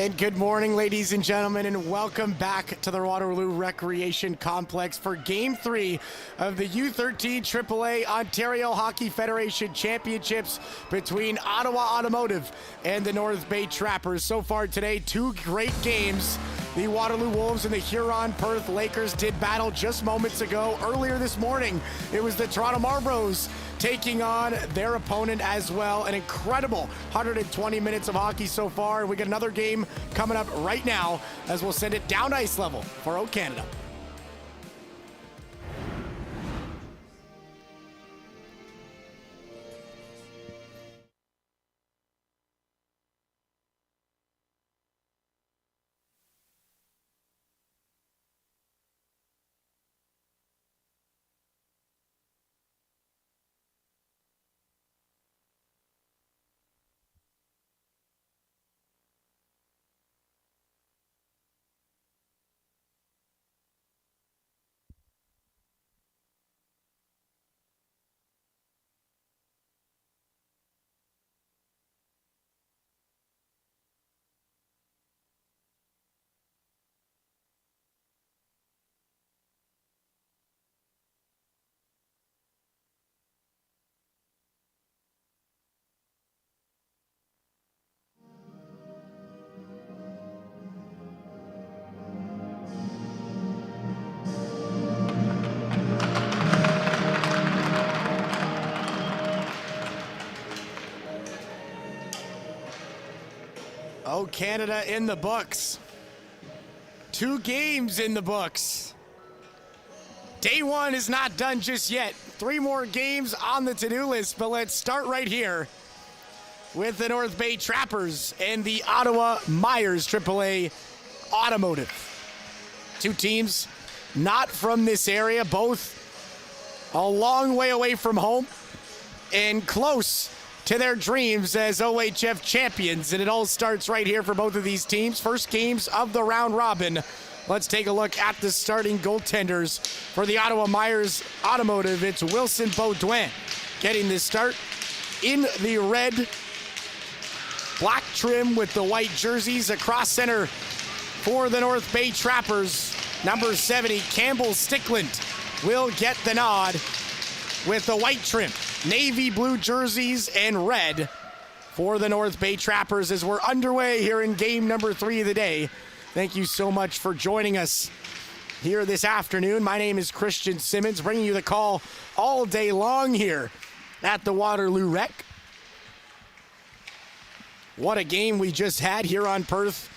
And good morning, ladies and gentlemen, and welcome back to the Waterloo Recreation Complex for Game 3 of the U13 AAA Ontario Hockey Federation Championships between Ottawa Automotive and the North Bay Trappers. So far today, two great games. The Waterloo Wolves and the Huron-Perth Lakers did battle just moments ago. Earlier this morning, it was the Toronto Marlboros taking on their opponent as well. An incredible 120 minutes of hockey so far. We got another game coming up right now as we'll send it down to ice level for O Canada. Oh, Canada in the books. 2 games in the books. Day 1 is not done just yet. 3 more games on the to-do list, but let's start right here with the North Bay Trappers and the Ottawa Myers AAA Automotive. 2 teams not from this area, both a long way away from home and close to their dreams as OHF champions, and it all starts right here for both of these teams. First games of the round robin. Let's take a look at the starting goaltenders for the Ottawa Myers Automotive. It's Wilson Baudouin getting this start in the red, black trim with the white jerseys. Across center for the North Bay Trappers, number 70, Campbell Stickland will get the nod with the white trim. Navy blue jerseys and red for the North Bay Trappers as we're underway here in game number 3 of the day. Thank you so much for joining us here this afternoon. My name is Christian Simmons, bringing you the call all day long here at the Waterloo Rec. What a game we just had here on Perth,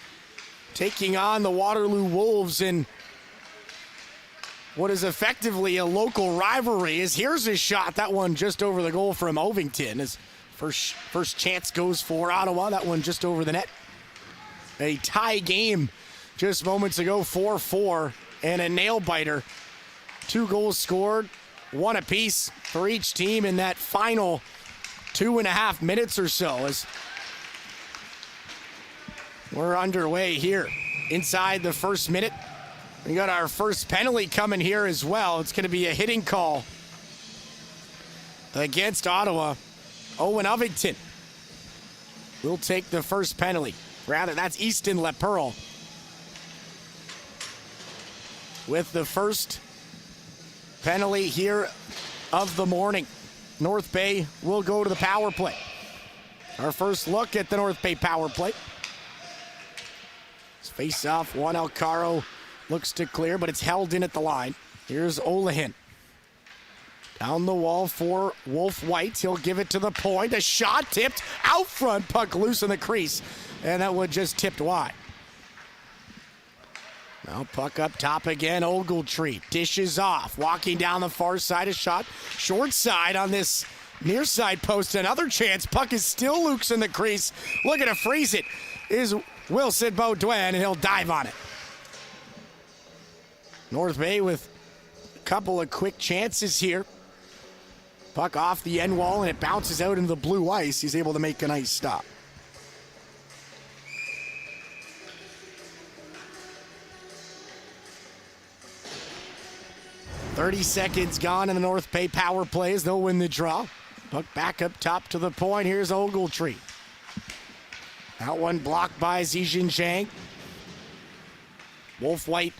taking on the Waterloo Wolves in what is effectively a local rivalry. As here's his shot, that one just over the goal from Ovington. His first chance goes for Ottawa, that one just over the net. A tie game just moments ago, 4-4, and a nail-biter. 2 goals scored, 1 apiece for each team in that final 2.5 minutes or so as we're underway here inside the first minute. We got our first penalty coming here as well. It's going to be a hitting call against Ottawa. Owen Ovington will take the first penalty. Rather, that's Easton LaPearl with the first penalty here of the morning. North Bay will go to the power play. Our first look at the North Bay power play. Face off, Juan Alcaro looks to clear, but it's held in at the line. Here's Olahin. Down the wall for Wolf White. He'll give it to the point. A shot tipped out front. Puck loose in the crease. And that one just tipped wide. Now puck up top again. Ogletree dishes off. Walking down the far side. A shot short side on this near side post. Another chance. Puck is still loose in the crease. Looking to freeze it is Wilson Baudouin, and he'll dive on it. North Bay with a couple of quick chances here. Puck off the end wall, and it bounces out into the blue ice. He's able to make a nice stop. "30 seconds gone in the North Bay power plays. They'll win the draw. Puck back up top to the point. Here's Ogletree. That one blocked by Zijin Zhang. Wolf White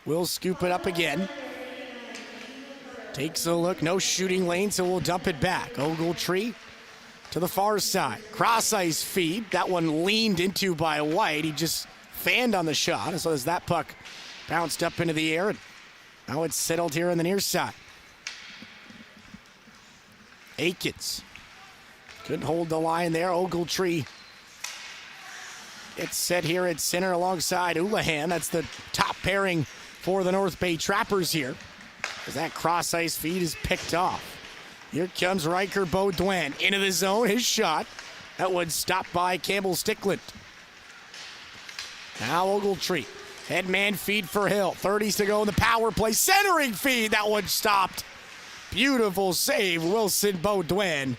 will scoop it up again. Takes a look, no shooting lane, so we'll dump it back. Ogletree to the far side. Cross ice feed. That one leaned into by White. He just fanned on the shot, as well as that puck bounced up into the air. And now it's settled here on the near side. Aikens couldn't hold the line there. Ogletree. It's set here at center alongside Houlihan. That's the top pairing for the North Bay Trappers here, as that cross ice feed is picked off. Here comes Riker Baudouin into the zone. His shot. That one stopped by Campbell Stickland. Now Ogletree. Headman feed for Hill. 30s to go in the power play. Centering feed. That one stopped. Beautiful save, Wilson Baudouin.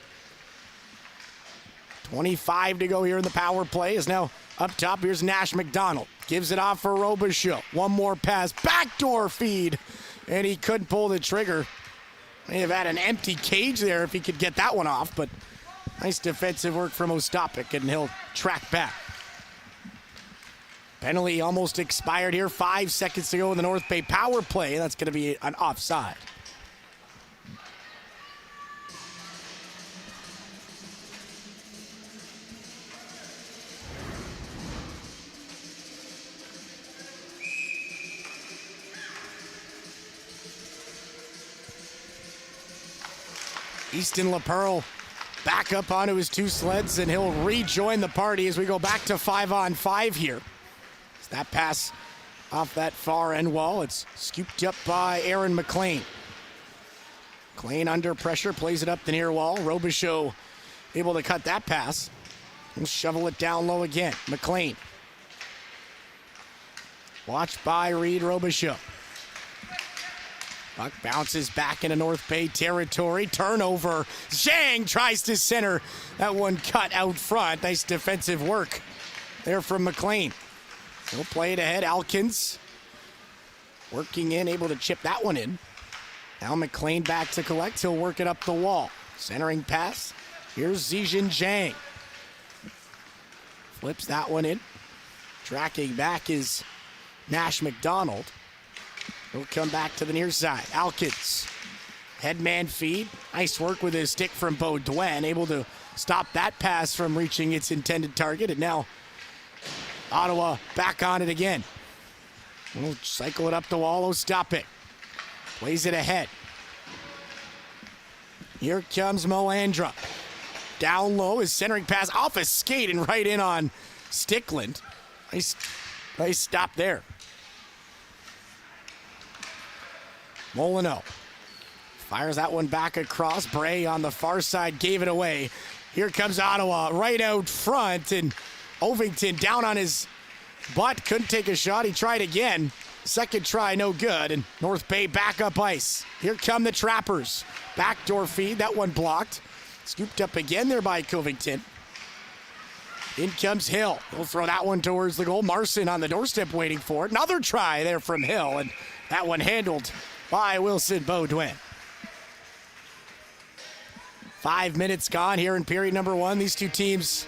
25 to go here in the power play. Is now up top. Here's Nash McDonald. Gives it off for Robichaud. One more pass. Backdoor feed. And he couldn't pull the trigger. May have had an empty cage there if he could get that one off, but nice defensive work from Ostapik, and he'll track back. Penalty almost expired here. 5 seconds to go in the North Bay power play. That's going to be an offside. Easton LaPearl back up onto his two sleds, and he'll rejoin the party as we go back to 5-on-5 here. As that pass off that far end wall, it's scooped up by Aaron McLean. McLean under pressure, plays it up the near wall. Robichaud able to cut that pass. He'll shovel it down low again. McLean. Watched by Reed Robichaud. Puck bounces back into North Bay territory. Turnover. Zhang tries to center. That one cut out front. Nice defensive work there from McLean. He'll play it ahead. Alkins working in, able to chip that one in. Now McLean back to collect. He'll work it up the wall. Centering pass. Here's Zijin Zhang. Flips that one in. Tracking back is Nash McDonald. He'll come back to the near side. Alkins. Headman feed. Nice work with his stick from Baudouin. Able to stop that pass from reaching its intended target. And now Ottawa back on it again. We'll cycle it up the wall. Ostapik plays it ahead. Here comes Moandra. Down low. His centering pass off his skate and right in on Stickland. Nice stop there. Molyneux fires that one back across. Bray on the far side gave it away. Here comes Ottawa right out front, and Ovington down on his butt. Couldn't take a shot. He tried again. Second try, no good. And North Bay back up ice. Here come the Trappers. Backdoor feed. That one blocked. Scooped up again there by Covington. In comes Hill. He'll throw that one towards the goal. Marson on the doorstep waiting for it. Another try there from Hill, and that one handled by Wilson Baudouin. 5 minutes gone here in period number one. These two teams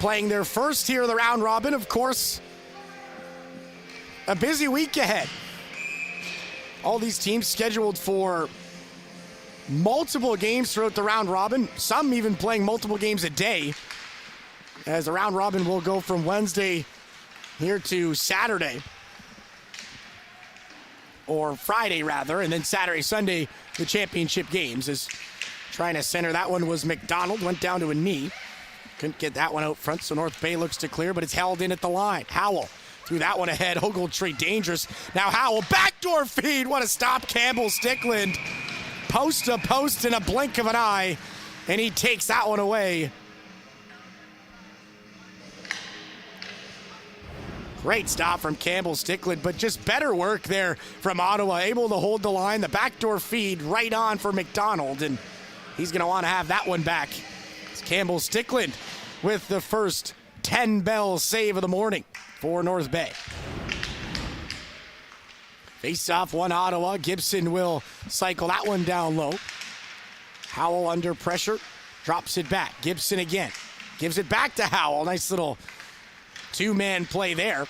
playing their first here of the round robin. Of course, a busy week ahead. All these teams scheduled for multiple games throughout the round robin, some even playing multiple games a day, as the round robin will go from Wednesday here to Saturday, or Friday rather, and then Saturday, Sunday, the championship games. Is trying to center that one was McDonald, went down to a knee. Couldn't get that one out front, so North Bay looks to clear, but it's held in at the line. Howell threw that one ahead. Ogletree dangerous. Now Howell, backdoor feed. What a stop, Campbell Stickland. Post to post in a blink of an eye, and he takes that one away. Great stop from Campbell Stickland, but just better work there from Ottawa. Able to hold the line. The backdoor feed right on for McDonald, and he's going to want to have that one back. It's Campbell Stickland with the first 10-bell save of the morning for North Bay. Face-off one Ottawa. Gibson will cycle that one down low. Howell under pressure. Drops it back. Gibson again. gives it back to Howell. Nice little two-man play there.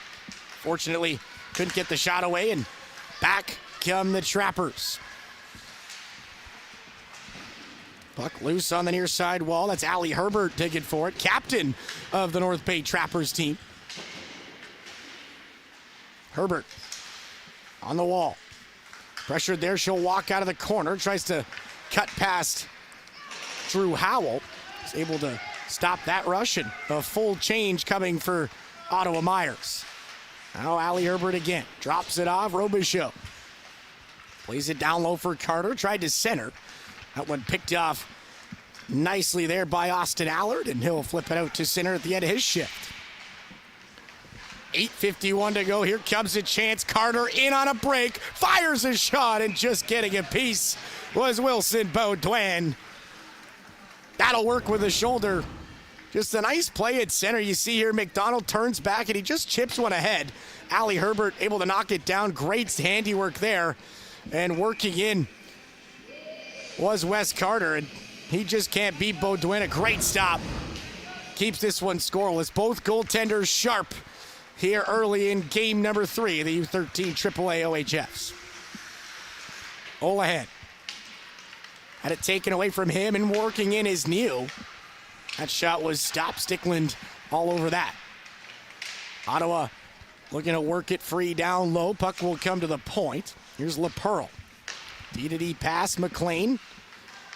Fortunately, couldn't get the shot away, and back come the Trappers. Puck loose on the near side wall. That's Ali Herbert digging for it, captain of the North Bay Trappers team. Herbert on the wall. Pressured there, she'll walk out of the corner. Tries to cut past Drew Howell. Is able to stop that rush, and a full change coming for Ottawa Myers. Now Ali Herbert again. Drops it off, Robichaud. Plays it down low for Carter. Tried to center. That one picked off nicely there by Austin Allard, and he'll flip it out to center at the end of his shift. 8:51 to go. Here comes a chance. Carter in on a break. Fires a shot, and just getting a piece was Wilson Baudouin. That'll work with the shoulder. Just a nice play at center. You see here, McDonald turns back, and he just chips one ahead. Ali Herbert able to knock it down. Great handiwork there. And working in was Wes Carter, and he just can't beat Baudouin. A great stop. Keeps this one scoreless. Both goaltenders sharp here early in game number 3 of the U13 AAA OHFs. Olahead had it taken away from him, and working in his Neal. That shot was stopped. Stickland all over that. Ottawa looking to work it free down low. Puck will come to the point. Here's LaPearl. D-to-D pass, McLean.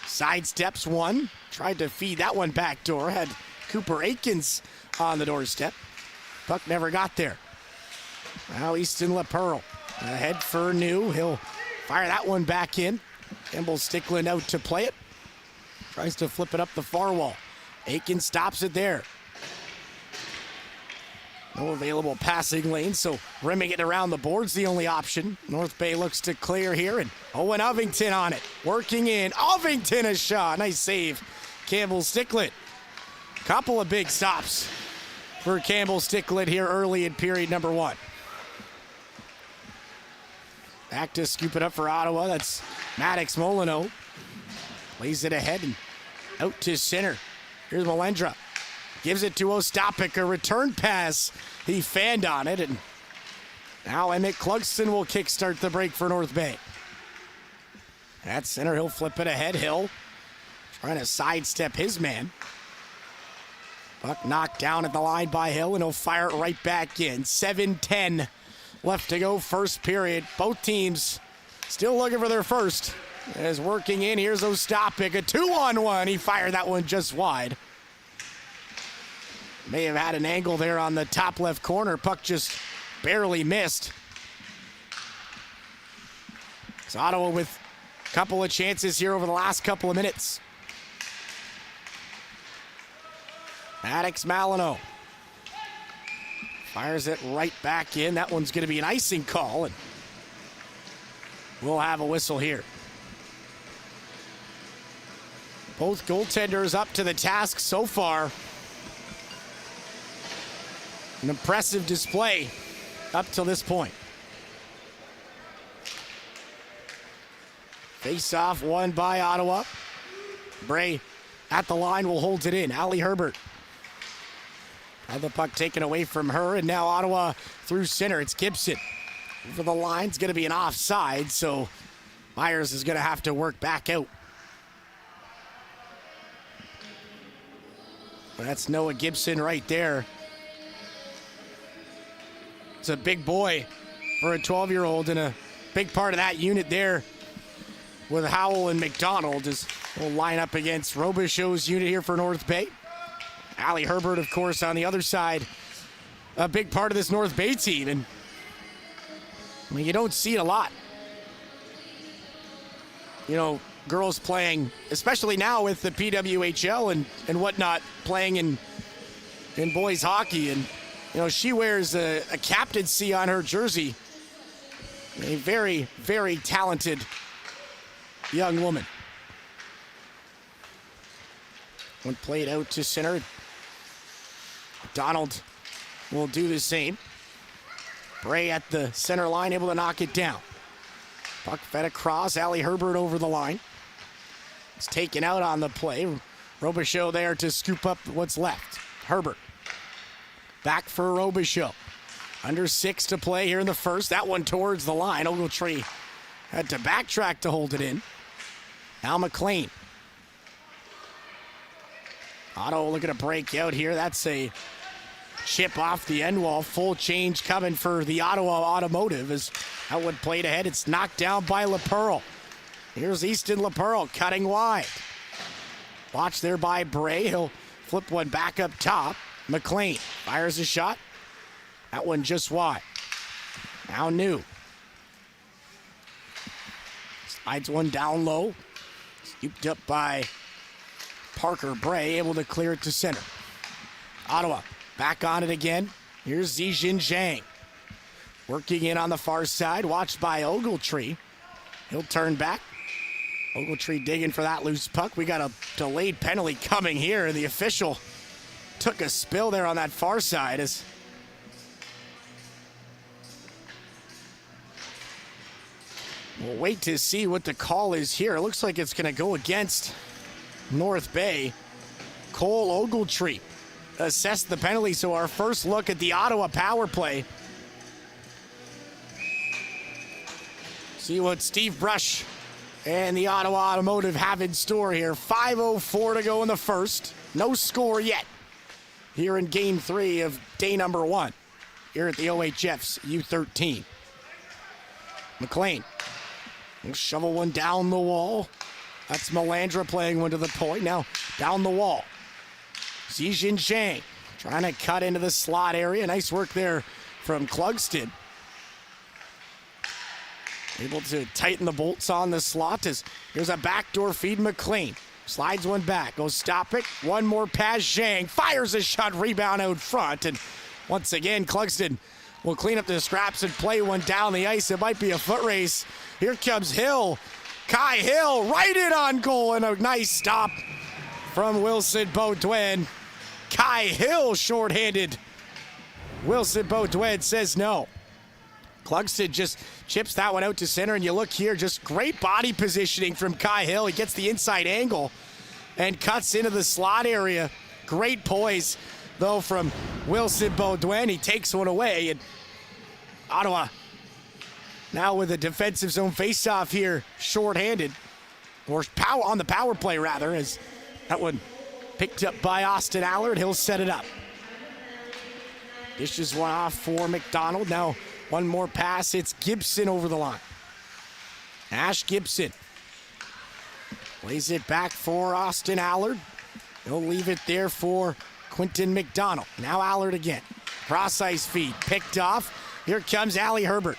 Sidesteps one. Tried to feed that one back door. Had Cooper Aikens on the doorstep. Puck never got there. Now Easton LaPearl. Ahead for New. He'll fire that one back in. Campbell Stickland out to play it. Tries to flip it up the far wall. Aikens stops it there. No available passing lane, so rimming it around the board's the only option. North Bay looks to clear here, and Owen Ovington on it. Working in. Ovington a shot. Nice save. Campbell Stickland. Couple of big stops for Campbell Stickland here early in period number 1. Back to scoop it up for Ottawa. That's Maddox Molyneux. Plays it ahead and out to center. Here's Melendra. Gives it to Ostapik, a return pass. He fanned on it, and now Emmett Clugston will kickstart the break for North Bay. At center, he'll flip it ahead. Hill trying to sidestep his man. Puck knocked down at the line by Hill, and he'll fire it right back in. 7:10 left to go, first period. Both teams still looking for their first. As working in, here's Ostapik, a 2-on-1. He fired that one just wide. May have had an angle there on the top left corner. Puck just barely missed. It's Ottawa with a couple of chances here over the last couple of minutes. Maddox Malino fires it right back in. That one's going to be an icing call, and we'll have a whistle here. Both goaltenders up to the task so far. An impressive display up till this point. Face-off won by Ottawa. Bray at the line will hold it in. Ali Herbert had the puck taken away from her, and now Ottawa through center. It's Gibson. Over the line, it's going to be an offside, so Myers is going to have to work back out. That's Noah Gibson right there. It's a big boy for a 12-year-old, and a big part of that unit there with Howell and McDonald is will line up against Robichaud's unit here for North Bay. Ali Herbert, of course, on the other side, a big part of this North Bay team, and I mean, you don't see it a lot. You know, girls playing, especially now with the PWHL and whatnot, playing in boys hockey, and you know, she wears a captaincy on her jersey. A very, very talented young woman. One played out to center. Donald will do the same. Bray at the center line, able to knock it down. Puck fed across. Ali Herbert over the line. It's taken out on the play. Robichaud there to scoop up what's left. Herbert. Back for Robichaud. Under 6 to play here in the first. That one towards the line. Ogletree had to backtrack to hold it in. Now McLean. Otto looking to break out here. That's a chip off the end wall. Full change coming for the Ottawa Automotive as Elwood played ahead. It's knocked down by LaPearl. Here's Easton LaPearl cutting wide. Watch there by Bray. He'll flip one back up top. McLean fires a shot. That one just wide. Now New. Slides one down low. Scooped up by Parker Bray, able to clear it to center. Ottawa back on it again. Here's Zijin Zhang. Working in on the far side, watched by Ogletree. He'll turn back. Ogletree digging for that loose puck. We got a delayed penalty coming here. The official took a spill there on that far side as we'll wait to see what the call is here. It looks like it's going to go against North Bay. Cole Ogletree assessed the penalty, so our first look at the Ottawa power play. See what Steve Brush and the Ottawa Automotive have in store here. 5:04 to go in the first. No score yet here in Game 3 of day number 1 here at the OHF's U13. McLean will shovel one down the wall. That's Melandra playing one to the point. Now down the wall. Zijin Zhang trying to cut into the slot area. Nice work there from Clugston. Able to tighten the bolts on the slot as here's a backdoor feed. McLean slides one back, goes stop it. One more pass. Zhang fires a shot, rebound out front. And once again, Clugston will clean up the scraps and play one down the ice. It might be a foot race. Here comes Hill. Kai Hill right in on goal, and a nice stop from Wilson Beaudoin. Kai Hill shorthanded. Wilson Beaudoin says no. Clugston just chips that one out to center, and you look here, just great body positioning from Kai Hill. He gets the inside angle and cuts into the slot area. Great poise, though, from Wilson Beaudoin. He takes one away, and Ottawa now with a defensive zone faceoff here, shorthanded, or power on the power play rather, as that one picked up by Austin Allard. He'll set it up. Dishes one off for McDonald. Now one more pass. It's Gibson over the line. Ash Gibson plays it back for Austin Allard. He'll leave it there for Quinton McDonald. Now Allard again. Cross ice feed picked off. Here comes Allie Herbert.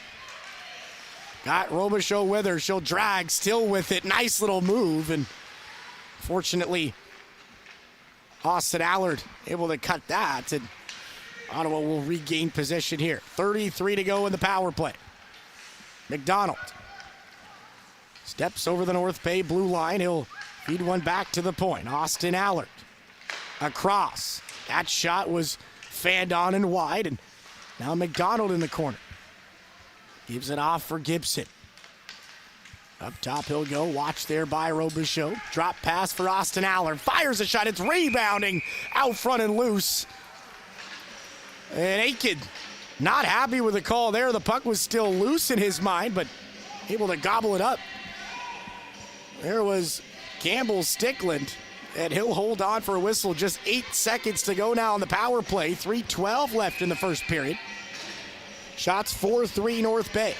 Got Robichaud with her. She'll drag, still with it. Nice little move. And fortunately, Austin Allard able to cut that. And Ottawa will regain possession here. 33 to go in the power play. McDonald steps over the North Bay blue line. He'll feed one back to the point. Austin Allard across. That shot was fanned on and wide. And now McDonald in the corner. Gives it off for Gibson. Up top he'll go. Watch there by Robichaud. Drop pass for Austin Allard. Fires a shot. It's rebounding out front and loose. And Aiken not happy with the call there. The puck was still loose in his mind, but able to gobble it up. There was Campbell Stickland, and he'll hold on for a whistle. Just 8 seconds to go now on the power play. 3:12 left in the first period. Shots 4-3 North Bay.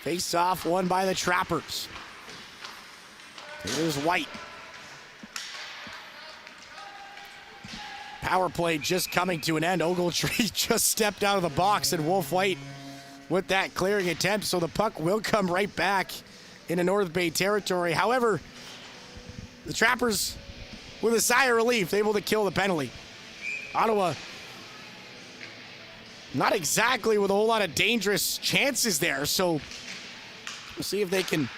Face off won by the Trappers. Here's White. Power play just coming to an end. Ogletree just stepped out of the box, and Wolf White with that clearing attempt, so the puck will come right back into North Bay territory. However, the Trappers, with a sigh of relief, able to kill the penalty. Ottawa, not exactly with a whole lot of dangerous chances there, so we'll see if they can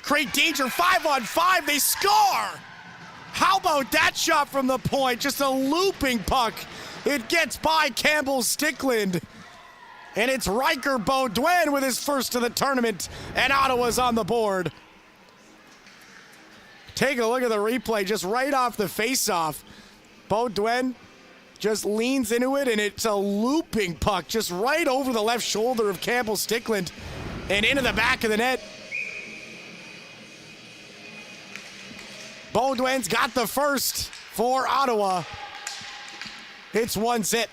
create danger. 5-on-5, they score! How about that shot from the point? Just a looping puck. It gets by Campbell Stickland. And it's Riker Beaudoin with his first of the tournament, and Ottawa's on the board. Take a look at the replay, just right off the face-off. Beaudoin just leans into it, and it's a looping puck just right over the left shoulder of Campbell Stickland and into the back of the net. Beaudoin's got the first for Ottawa. It's 1-0.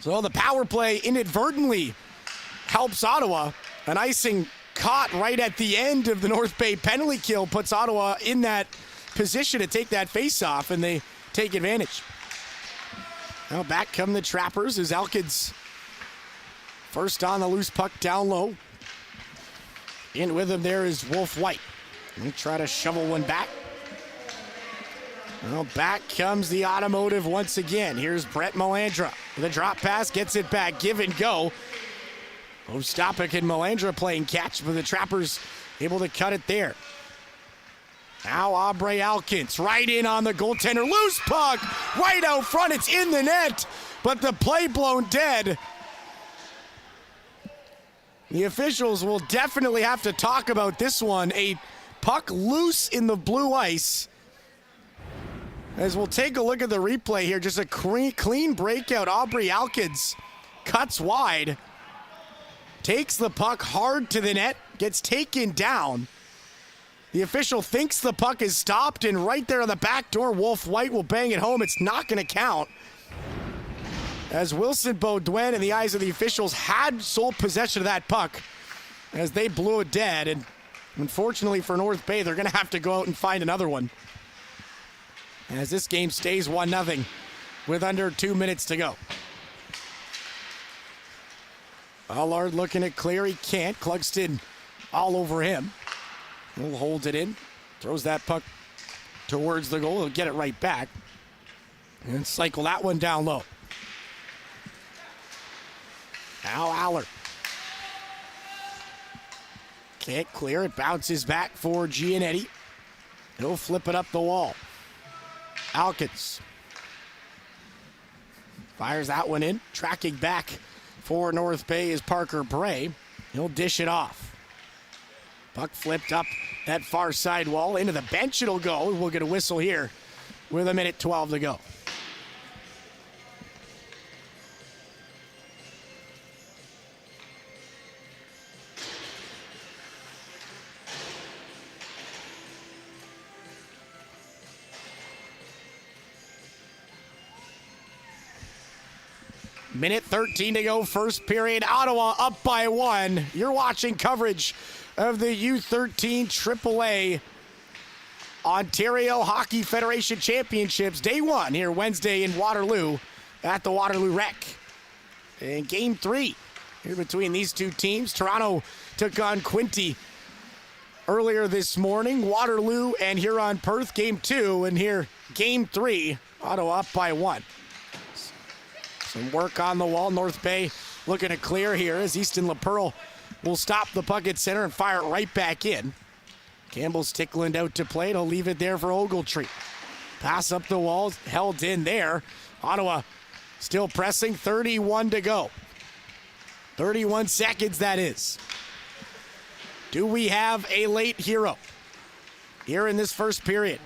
So the power play inadvertently helps Ottawa. An icing caught right at the end of the North Bay penalty kill puts Ottawa in that position to take that face-off, and they take advantage. Now back come the Trappers as Elkins first on the loose puck down low. In with him there is Wolf White. They try to shovel one back. Well, back comes the Automotive once again. Here's Brett Melandra with a drop pass, gets it back, give and go. Ostapik and Melandra playing catch, but the Trappers able to cut it there. Now Aubrey Elkins right in on the goaltender. Loose puck right out front. It's in the net, but the play blown dead. The officials will definitely have to talk about this one. A puck loose in the blue ice. As we'll take a look at the replay here, just a clean breakout. Aubrey Elkins cuts wide, takes the puck hard to the net, gets taken down. The official thinks the puck is stopped, and right there on the back door, Wolf White will bang it home. It's not going to count, as Wilson Beaudoin, in the eyes of the officials, had sole possession of that puck as they blew it dead. And unfortunately for North Bay, they're going to have to go out and find another one, as this game stays 1-0 with under 2 minutes to go. Allard looking at clear. He can't. Clugston all over him. He'll hold it in. Throws that puck towards the goal. He'll get it right back and cycle that one down low. Now Allard can't clear it. Bounces back for Gianetti. He'll flip it up the wall. Elkins fires that one in. Tracking back for North Bay is Parker Bray. He'll dish it off. Puck flipped up that far side wall. Into the bench it'll go. We'll get a whistle here with 1:12 to go. Minute 13 to go, first period. Ottawa up by 1. You're watching coverage of the U13 AAA Ontario Hockey Federation Championships. Day 1 here Wednesday in Waterloo at the Waterloo Rec. And game 3 here between these two teams. Toronto took on Quinte earlier this morning. Waterloo and Huron Perth, game 2. And here, game 3, Ottawa up by 1. Some work on the wall. North Bay looking to clear here as Easton LaPearl will stop the puck at center and fire it right back in. Campbell's tickling out to play. He'll leave it there for Ogletree. Pass up the wall, held in there. Ottawa still pressing, 31 to go. 31 seconds, that is. Do we have a late hero here in this first period?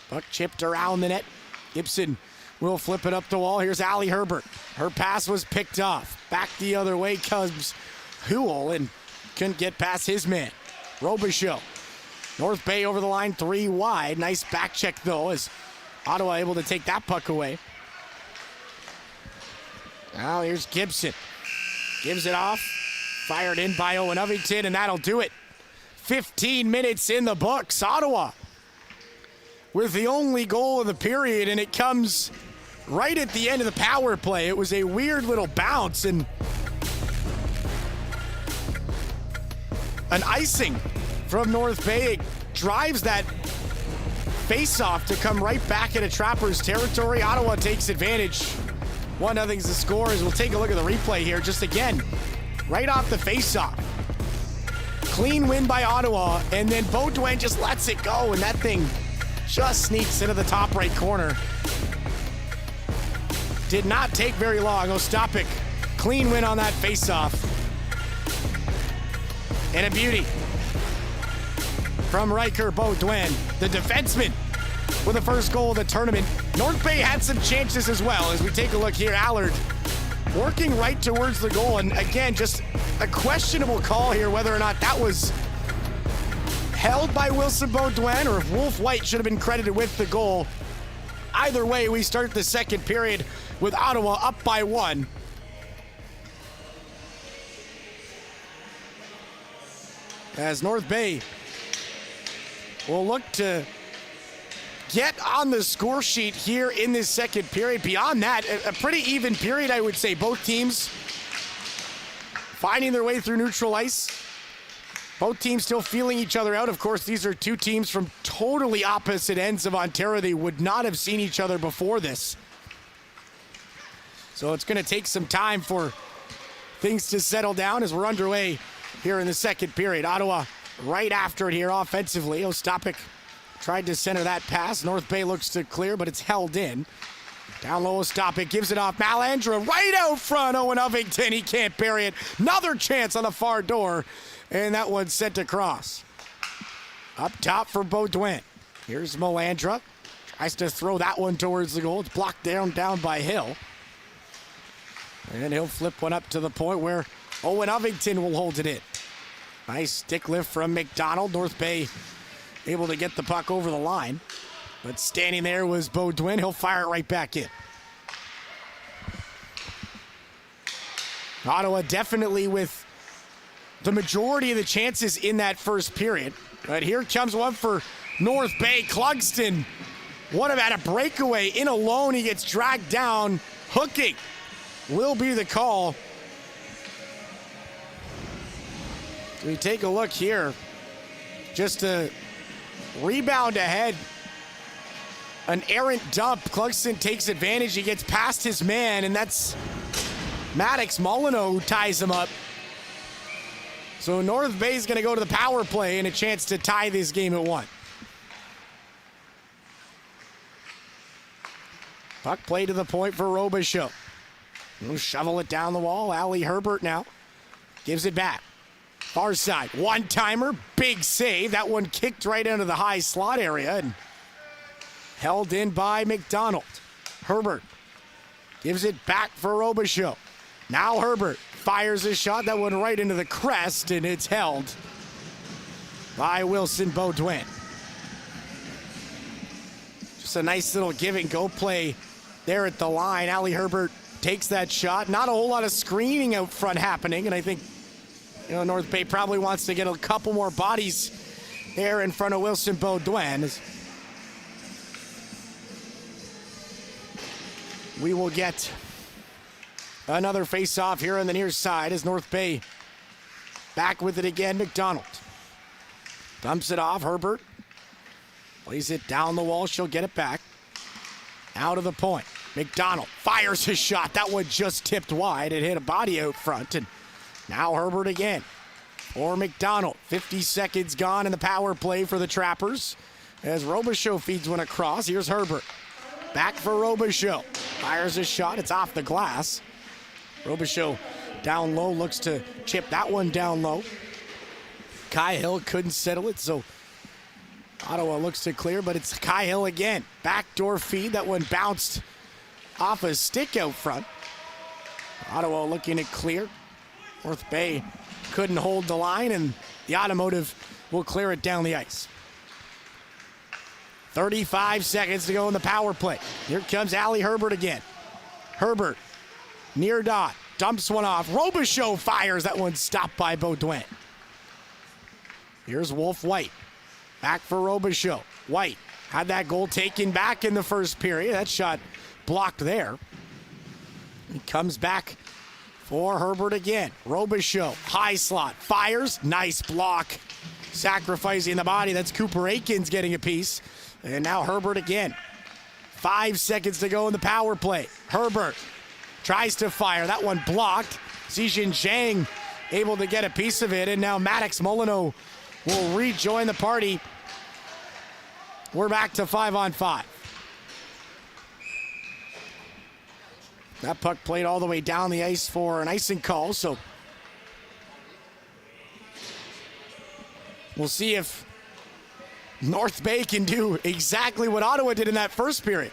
Puck chipped around the net. Gibson will flip it up the wall. Here's Allie Herbert. Her pass was picked off. Back the other way comes Huel and couldn't get past his man. Robichaud. North Bay over the line, 3 wide. Nice back check though, as Ottawa able to take that puck away. Now here's Gibson. Gives it off. Fired in by Owen Ovington, and that'll do it. 15 minutes in the books. Ottawa with the only goal of the period, and it comes right at the end of the power play. It was a weird little bounce and an icing from North Bay. It drives that face-off to come right back into Trappers territory. Ottawa takes advantage. 1-0's the score, as we'll take a look at the replay here. Just again, right off the face-off. Clean win by Ottawa, and then Beaudoin just lets it go, and that thing just sneaks into the top right corner. did not take very long. Ostapik, clean win on that faceoff. And a beauty from Riker Baudouin, the defenseman, with the first goal of the tournament. North Bay had some chances as well. As we take a look here, Allard working right towards the goal. And again, just a questionable call here, whether or not that was held by Wilson Baudouin or if Wolf White should have been credited with the goal. Either way, we start the second period with Ottawa up by 1. As North Bay will look to get on the score sheet here in this second period. Beyond that, a pretty even period, I would say. Both teams finding their way through neutral ice. Both teams still feeling each other out. Of course, these are two teams from totally opposite ends of Ontario. They would not have seen each other before this. So it's going to take some time for things to settle down as we're underway here in the second period. Ottawa right after it here offensively. Ostapik tried to center that pass. North Bay looks to clear, but it's held in. Down low, Ostapik gives it off. Malandra right out front. Owen Ovington, he can't bury it. Another chance on the far door. And that one's sent across. Up top for Baudouin. Here's Malandra. Tries to throw that one towards the goal. It's blocked down by Hill. And he'll flip one up to the point where Owen Ovington will hold it in. Nice stick lift from McDonald. North Bay able to get the puck over the line. But standing there was Baudouin. He'll fire it right back in. Ottawa definitely with the majority of the chances in that first period. But here comes one for North Bay. Clugston would have had a breakaway. In alone, he gets dragged down. Hooking will be the call. So we take a look here. Just a rebound ahead. An errant dump. Clugston takes advantage. He gets past his man, and that's Maddox Molyneux who ties him up. So North Bay is going to go to the power play and a chance to tie this game at 1. Puck play to the point for Robichaud. He'll shovel it down the wall. Ali Herbert now gives it back. Far side, one-timer, big save. That one kicked right into the high slot area and held in by McDonald. Herbert gives it back for Robichaud. Now Herbert fires a shot. That one right into the crest, and it's held by Wilson Baudouin. Just a nice little give-and-go play there at the line. Ali Herbert takes that shot. Not a whole lot of screening out front happening, and I think North Bay probably wants to get a couple more bodies there in front of Wilson Baudouin. We will get another face-off here on the near side as North Bay back with it again. McDonald dumps it off. Herbert plays it down the wall. She'll get it back. Out of the point. McDonald fires his shot. That one just tipped wide. It hit a body out front. And now Herbert again. Or McDonald. 50 seconds gone in the power play for the Trappers as Robichaud feeds one across. Here's Herbert. Back for Robichaud. Fires his shot. It's off the glass. Robichaud down low, looks to chip that one down low. Kai Hill couldn't settle it, so Ottawa looks to clear, but it's Kai Hill again. Backdoor feed. That one bounced off a stick out front. Ottawa looking to clear. North Bay couldn't hold the line, and the Automotive will clear it down the ice. 35 seconds to go in the power play. Here comes Ali Herbert again. Herbert, near dot, dumps one off. Robichaud fires. That one stopped by Baudouin. Here's Wolf White. Back for Robichaud. White had that goal taken back in the first period. That shot blocked there. He comes back for Herbert again. Robichaud, high slot, fires. Nice block. Sacrificing the body. That's Cooper Aikens getting a piece. And now Herbert again. 5 seconds to go in the power play. Herbert tries to fire. That one blocked. Zijin Zhang able to get a piece of it. And now Maddox Molyneux will rejoin the party. We're back to 5-on-5. That puck played all the way down the ice for an icing call, so we'll see if North Bay can do exactly what Ottawa did in that first period.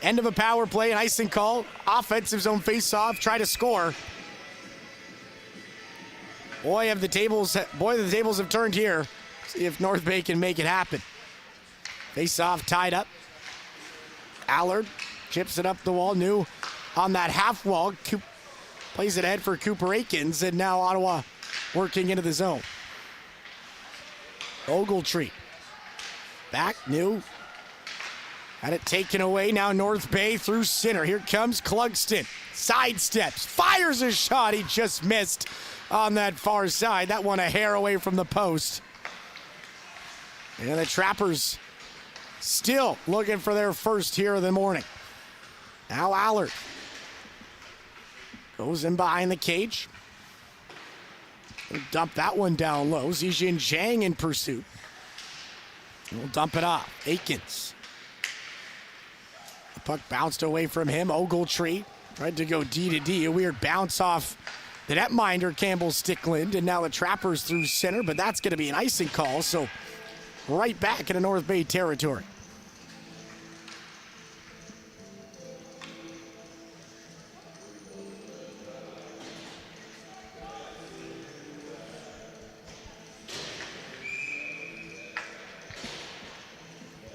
End of a power play, an icing call, offensive zone face-off, try to score. Boy, the tables have turned here. See if North Bay can make it happen. Face-off tied up. Allard chips it up the wall. New on that half wall. Plays it ahead for Cooper Aikens, and now Ottawa working into the zone. Ogletree. Back, New. Had it taken away. Now North Bay through center. Here comes Clugston. Sidesteps. Fires a shot. He just missed on that far side. That one a hair away from the post. And the Trappers still looking for their first here of the morning. Now Allard goes in behind the cage. He'll dump that one down low. Zijin Zhang in pursuit. We'll dump it off. Aikens. The puck bounced away from him. Ogletree tried to go D to D. A weird bounce off the netminder, Campbell Stickland. And now the Trappers through center, but that's going to be an icing call. So right back into North Bay territory.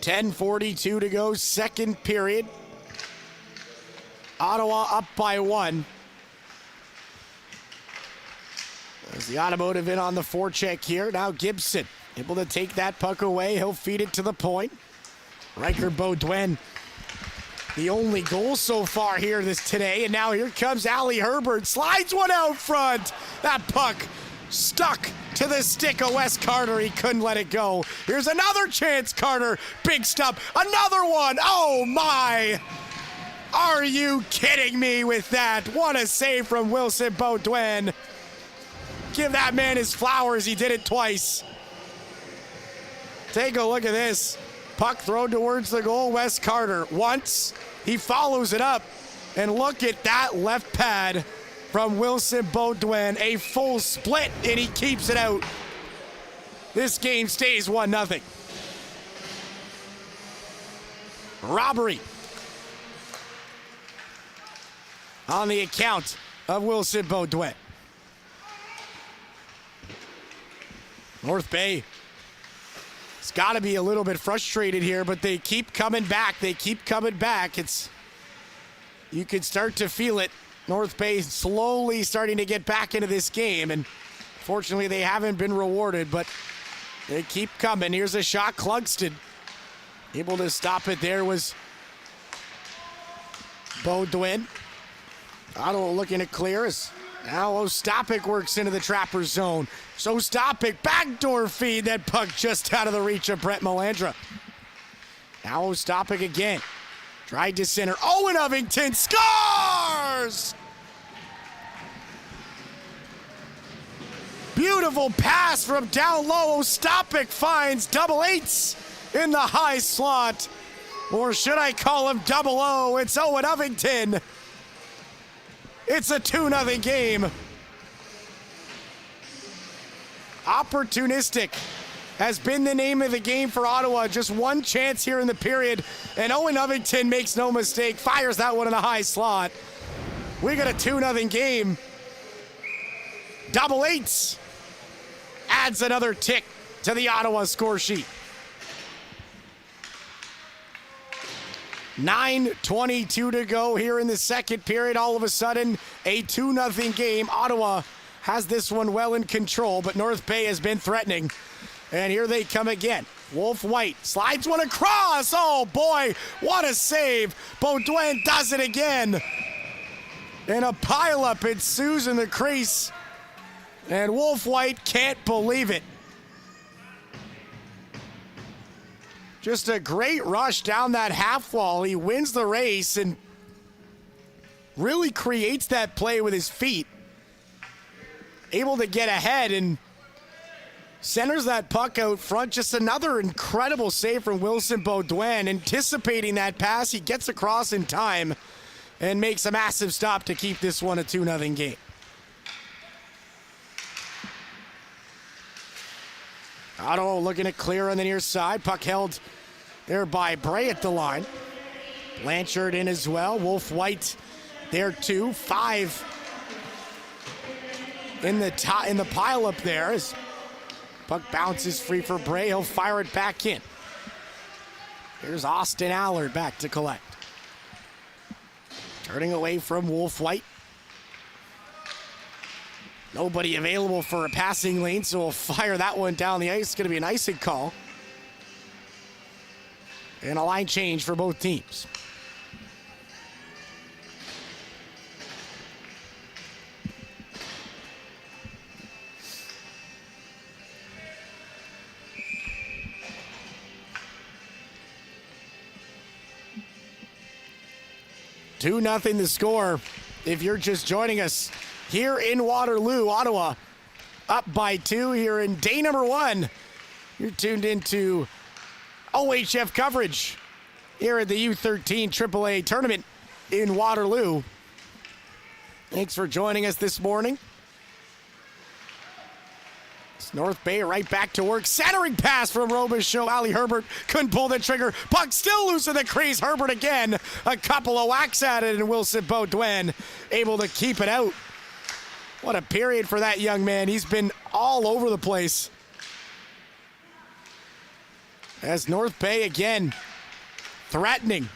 .10:42 to go, second period. Ottawa up by 1. There's the Automotive in on the forecheck here. Now Gibson able to take that puck away. He'll feed it to the point. Riker Beaudoin, the only goal so far here today. And now here comes Ali Herbert. Slides one out front. That puck stuck to the stick of Wes Carter. He couldn't let it go. Here's another chance, Carter. Big stop. Another one. Oh, my. Are you kidding me with that? What a save from Wilson Beaudoin. Give that man his flowers. He did it twice. Take a look at this. Puck thrown towards the goal. Wes Carter once. He follows it up. And look at that left pad from Wilson Beaudoin. A full split, and he keeps it out. This game stays 1-0. Robbery on the account of Wilson Beaudoin. North Bay has got to be a little bit frustrated here, but they keep coming back. They keep coming back. You could start to feel it. North Bay slowly starting to get back into this game, and fortunately they haven't been rewarded, but they keep coming. Here's a shot. Clugston able to stop it. There was Beaudoin. Ottawa looking to clear as now Ostapik works into the Trappers zone. So Ostapik, backdoor feed. That puck just out of the reach of Brett Melandra. Now Ostapik again. Tried to center. Owen Ovington scores! Beautiful pass from down low. Ostapik finds double eights in the high slot. Or should I call him double O? It's Owen Ovington. It's a 2-0 game. Opportunistic has been the name of the game for Ottawa. Just one chance here in the period, and Owen Ovington makes no mistake, fires that one in the high slot. We got a 2-0 game. Double eights adds another tick to the Ottawa score sheet. 9:22 to go here in the second period. All of a sudden, a 2-0 game. Ottawa has this one well in control, but North Bay has been threatening. And here they come again. Wolf White slides one across. Oh boy, what a save. Beaudoin does it again. And a pileup ensues in the crease. And Wolf White can't believe it. Just a great rush down that half wall. He wins the race and really creates that play with his feet. Able to get ahead and centers that puck out front. Just another incredible save from Wilson Beaudoin. Anticipating that pass, he gets across in time and makes a massive stop to keep this one a 2-0 game. Otto looking to clear on the near side. Puck held there by Bray at the line. Blanchard in as well. Wolf White there too. 5 in the pile up there as puck bounces free for Bray. He'll fire it back in. Here's Austin Allard back to collect. Turning away from Wolf White. Nobody available for a passing lane, so we'll fire that one down the ice. It's going to be an icing call. And a line change for both teams. Two nothing the score. If you're just joining us here in Waterloo, Ottawa up by 2 here in day number 1. You're tuned into OHF coverage here at the U13 AAA tournament in Waterloo. Thanks for joining us this morning. It's North Bay right back to work. Centering pass from Robichaud. Ali Herbert couldn't pull the trigger. Puck still loose in the crease. Herbert again. A couple of whacks at it, and Wilson Beaudoin able to keep it out. What a period for that young man. He's been all over the place. As North Bay again threatening.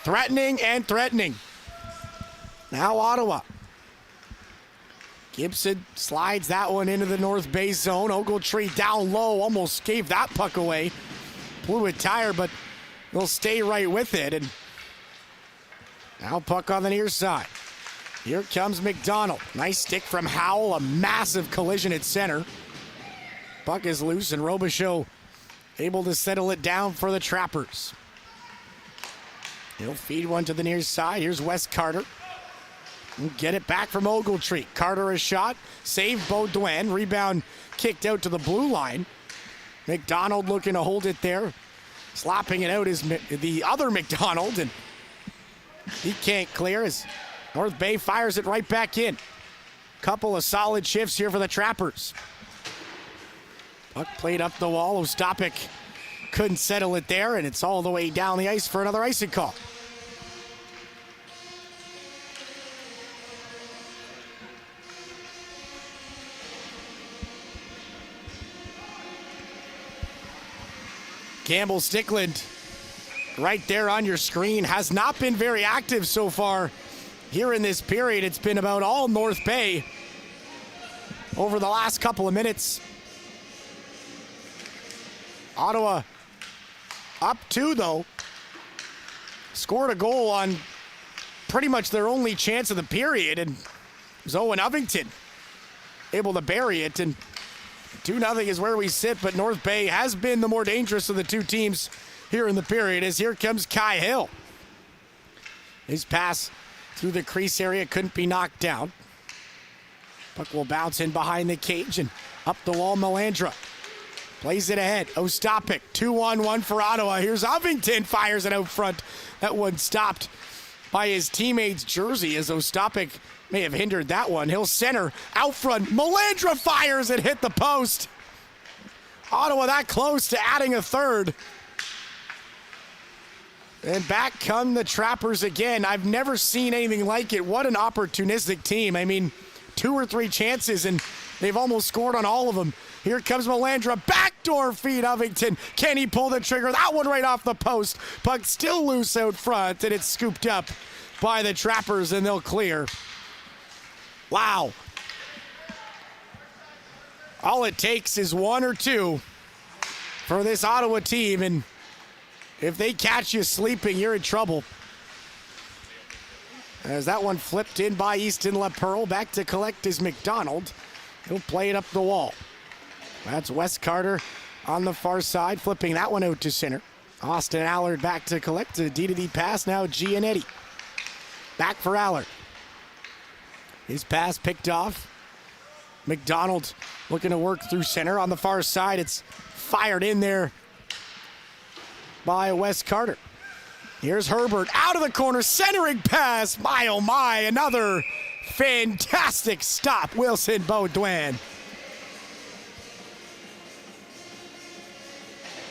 Threatening and threatening. Now Ottawa. Gibson slides that one into the North Bay zone. Ogletree down low, almost gave that puck away. Blew a tire, but they'll stay right with it. And now puck on the near side. Here comes McDonald. Nice stick from Howell. A massive collision at center. Puck is loose, and Robichaud able to settle it down for the Trappers. He'll feed one to the near side. Here's Wes Carter. Get it back from Ogletree. Carter a shot. Saved Beaudoin. Rebound kicked out to the blue line. McDonald looking to hold it there. Slapping it out is the other McDonald, and he can't clear as North Bay fires it right back in. Couple of solid shifts here for the Trappers. Puck played up the wall. Ostapik couldn't settle it there, and it's all the way down the ice for another icing call. Campbell Stickland, right there on your screen, has not been very active so far here in this period. It's been about all North Bay over the last couple of minutes. Ottawa up 2, though. Scored a goal on pretty much their only chance of the period, and it was Owen Ovington able to bury it, and 2-0 is where we sit, but North Bay has been the more dangerous of the two teams here in the period, as here comes Kai Hill. His pass through the crease area couldn't be knocked down. Puck will bounce in behind the cage and up the wall. Melandra plays it ahead. Ostapik, 2-on-1 for Ottawa. Here's Ovington, fires it out front. That one stopped by his teammate's jersey, as Ostapik may have hindered that one. He'll center out front. Melandra fires and hit the post. Ottawa that close to adding a third. And back come the Trappers again. I've never seen anything like it. What an opportunistic team. I mean, 2 or 3 chances, and they've almost scored on all of them. Here comes Melandra. Backdoor feed Ovington. Can he pull the trigger? That one right off the post. Puck still loose out front, and it's scooped up by the Trappers, and they'll clear. Wow. All it takes is 1 or 2 for this Ottawa team, and if they catch you sleeping, you're in trouble. As that one flipped in by Easton LaPearl. Back to collect is McDonald. He'll play it up the wall. That's Wes Carter on the far side, flipping that one out to center. Austin Allard back to collect. A D-to-D pass now. Gianetti. Back for Allard. His pass picked off. McDonald looking to work through center on the far side. It's fired in there by Wes Carter. Here's Herbert out of the corner, centering pass. My, oh my, another fantastic stop, Wilson Baudouin.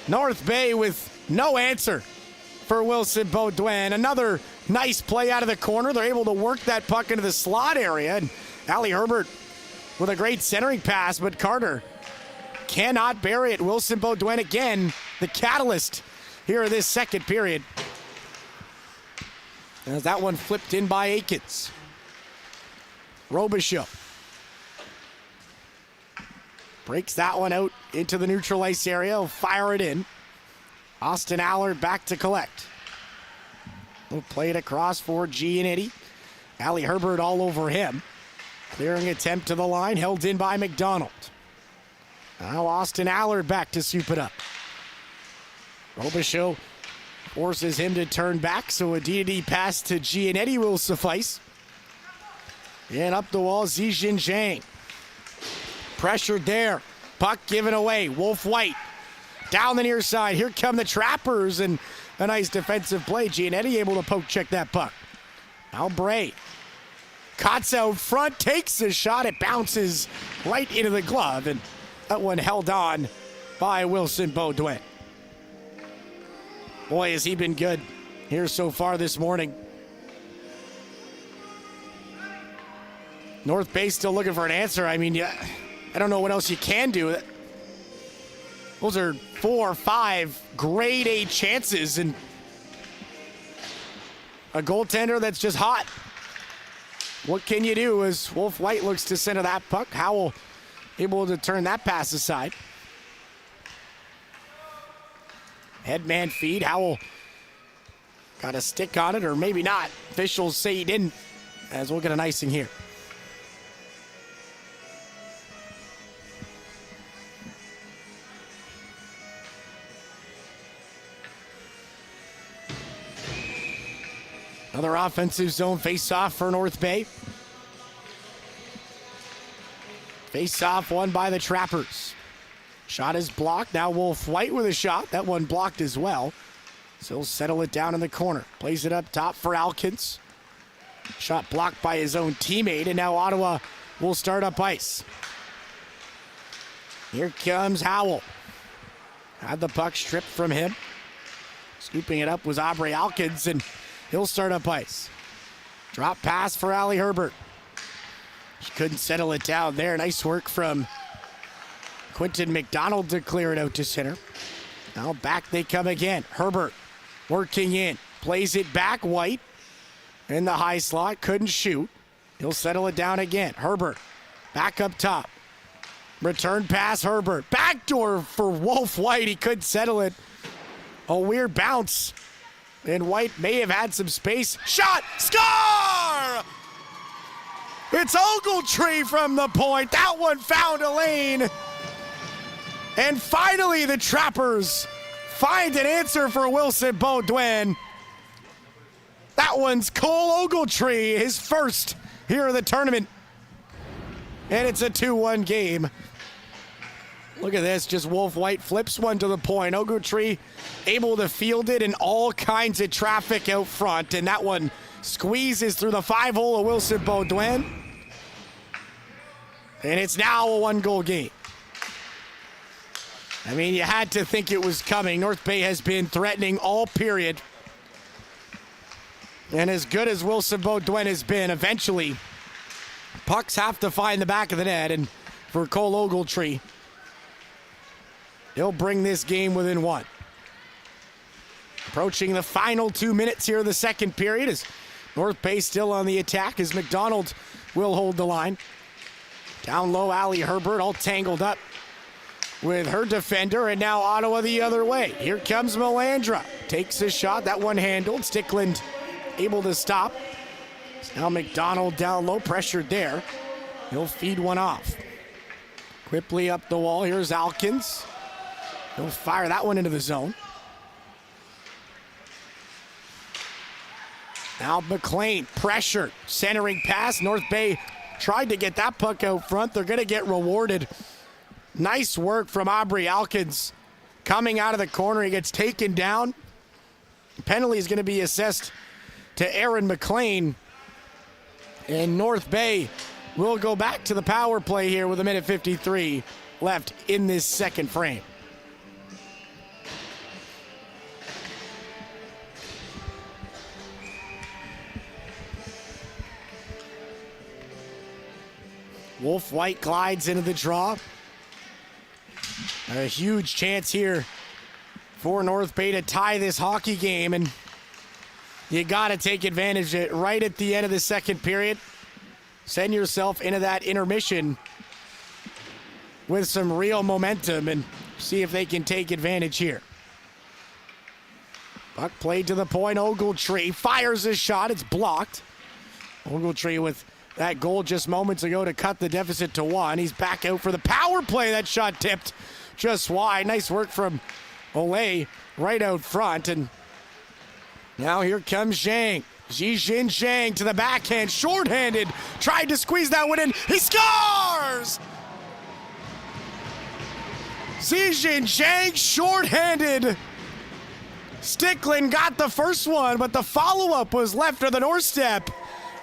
North Bay with no answer for Wilson Baudouin. Another nice play out of the corner. They're able to work that puck into the slot area. And Ali Herbert with a great centering pass, but Carter cannot bury it. Wilson Baudouin again, the catalyst here in this second period. As that one flipped in by Aikens. Robichaud breaks that one out into the neutral ice area. He'll fire it in. Austin Allard back to collect. He'll play it across for Giannitti. Ali Herbert all over him. Clearing attempt to the line, held in by McDonald. Now Austin Allard back to soup it up. Robichaud forces him to turn back, so a D pass to Giannitti will suffice. And up the wall, Zijin Zhang. Pressured there. Puck given away. Wolf White down the near side. Here come the Trappers, and a nice defensive play. Giannitti able to poke check that puck. Now Bray. Cuts out front, takes the shot. It bounces right into the glove, and that one held on by Wilson Baudouin. Boy, has he been good here so far this morning. North Bay still looking for an answer. I mean, I don't know what else you can do. Those are 4 or 5 grade A chances and a goaltender that's just hot. What can you do as Wolf White looks to center that puck? Howell able to turn that pass aside. Headman feed. Howell got a stick on it, or maybe not. Officials say he didn't, as we'll get an icing here. Another offensive zone face-off for North Bay. Face-off won by the Trappers. Shot is blocked. Now Wolf White with a shot. That one blocked as well. So he'll settle it down in the corner. Plays it up top for Alkins. Shot blocked by his own teammate, and now Ottawa will start up ice. Here comes Howell. Had the puck stripped from him. Scooping it up was Aubrey Alkins, and he'll start up ice. Drop pass for Ali Herbert. He couldn't settle it down there. Nice work from Quinton McDonald to clear it out to center. Now back they come again. Herbert working in. Plays it back. White in the high slot. Couldn't shoot. He'll settle it down again. Herbert back up top. Return pass Herbert. Backdoor for Wolf White. He couldn't settle it. A weird bounce. And White may have had some space. Shot! Score! It's Ogletree from the point. That one found a lane. And finally, the Trappers find an answer for Wilson Baudouin. That one's Cole Ogletree, his first here in the tournament. And it's a 2-1 game. Look at this, just Wolf White flips one to the point. Ogletree able to field it in all kinds of traffic out front, and that one squeezes through the 5-hole of Wilson Baudouin. And it's now a 1-goal game. I mean, you had to think it was coming. North Bay has been threatening all period. And as good as Wilson Baudouin has been, eventually, pucks have to find the back of the net. And for Cole Ogletree, he'll bring this game within 1. Approaching the final 2 minutes here of the second period as North Bay still on the attack as McDonald will hold the line. Down low, Ali Herbert all tangled up with her defender, and now Ottawa the other way. Here comes Melandra. Takes a shot. That one handled. Stickland able to stop. Now McDonald down low, pressured there. He'll feed one off. Quickly up the wall. Here's Alkins. He'll fire that one into the zone. Now McLean, pressure, centering pass. North Bay tried to get that puck out front. They're going to get rewarded. Nice work from Aubrey Alkins. Coming out of the corner, he gets taken down. Penalty is going to be assessed to Aaron McLean. And North Bay will go back to the power play here with 1:53 left in this second frame. Wolf White glides into the draw. A huge chance here for North Bay to tie this hockey game, and you got to take advantage of it right at the end of the second period. Send yourself into that intermission with some real momentum and see if they can take advantage here. Puck played to the point. Ogletree fires his shot. It's blocked. Ogletree with that goal just moments ago to cut the deficit to 1. He's back out for the power play. That shot tipped just wide. Nice work from Olay right out front. And now here comes Zhang. Zijin Zhang to the backhand. Shorthanded. Tried to squeeze that one in. He scores! Zijin Zhang shorthanded. Stickland got the first one, but the follow-up was left of the doorstep.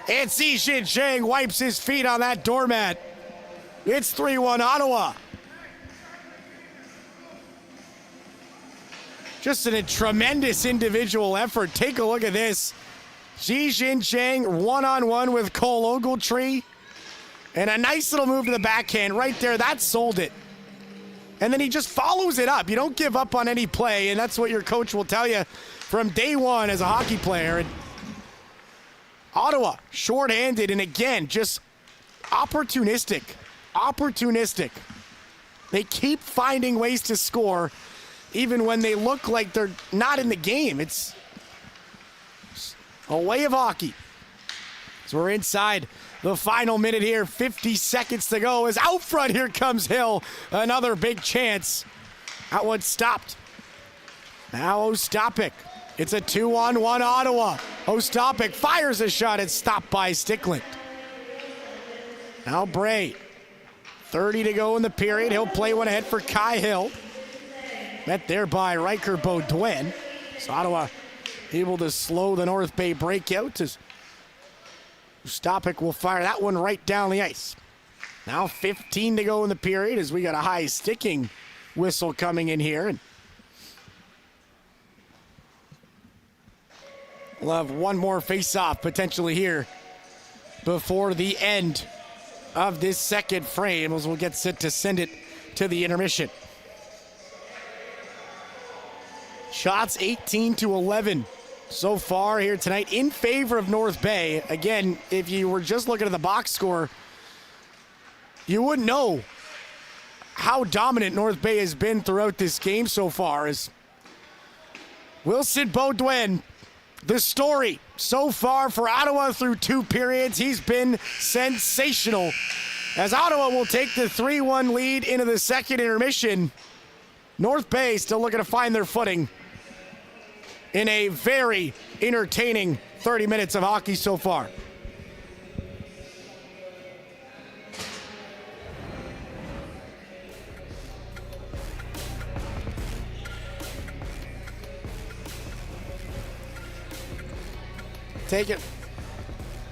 And Zijin Zhang wipes his feet on that doormat. It's 3-1 Ottawa. Just a tremendous individual effort. Take a look at this. Zijin Zhang one-on-one with Cole Ogletree. And a nice little move to the backhand right there. That sold it. And then he just follows it up. You don't give up on any play, and that's what your coach will tell you from day one as a hockey player. And Ottawa, shorthanded, and again, just opportunistic. They keep finding ways to score, even when they look like they're not in the game. It's a way of hockey. So we're inside the final minute here, 50 seconds to go. As out front, here comes Hill. Another big chance. That one stopped. Now Ostapik. It's a 2-on-1 Ottawa. Ostapik fires a shot. It's stopped by Stickland. Now Bray. 30 to go in the period. He'll play one ahead for Kai Hill. Met there by Riker Baudouin. So Ottawa able to slow the North Bay breakout as Ostapik will fire that one right down the ice. Now 15 to go in the period as we got a high sticking whistle coming in here. And we'll have one more face-off potentially here before the end of this second frame as we'll get set to send it to the intermission. Shots 18-11 so far here tonight in favor of North Bay. Again, if you were just looking at the box score, you wouldn't know how dominant North Bay has been throughout this game so far. As Wilson Baudouin, the story so far for Ottawa through 2 periods, he's been sensational. As Ottawa will take the 3-1 lead into the second intermission, North Bay still looking to find their footing in a very entertaining 30 minutes of hockey so far.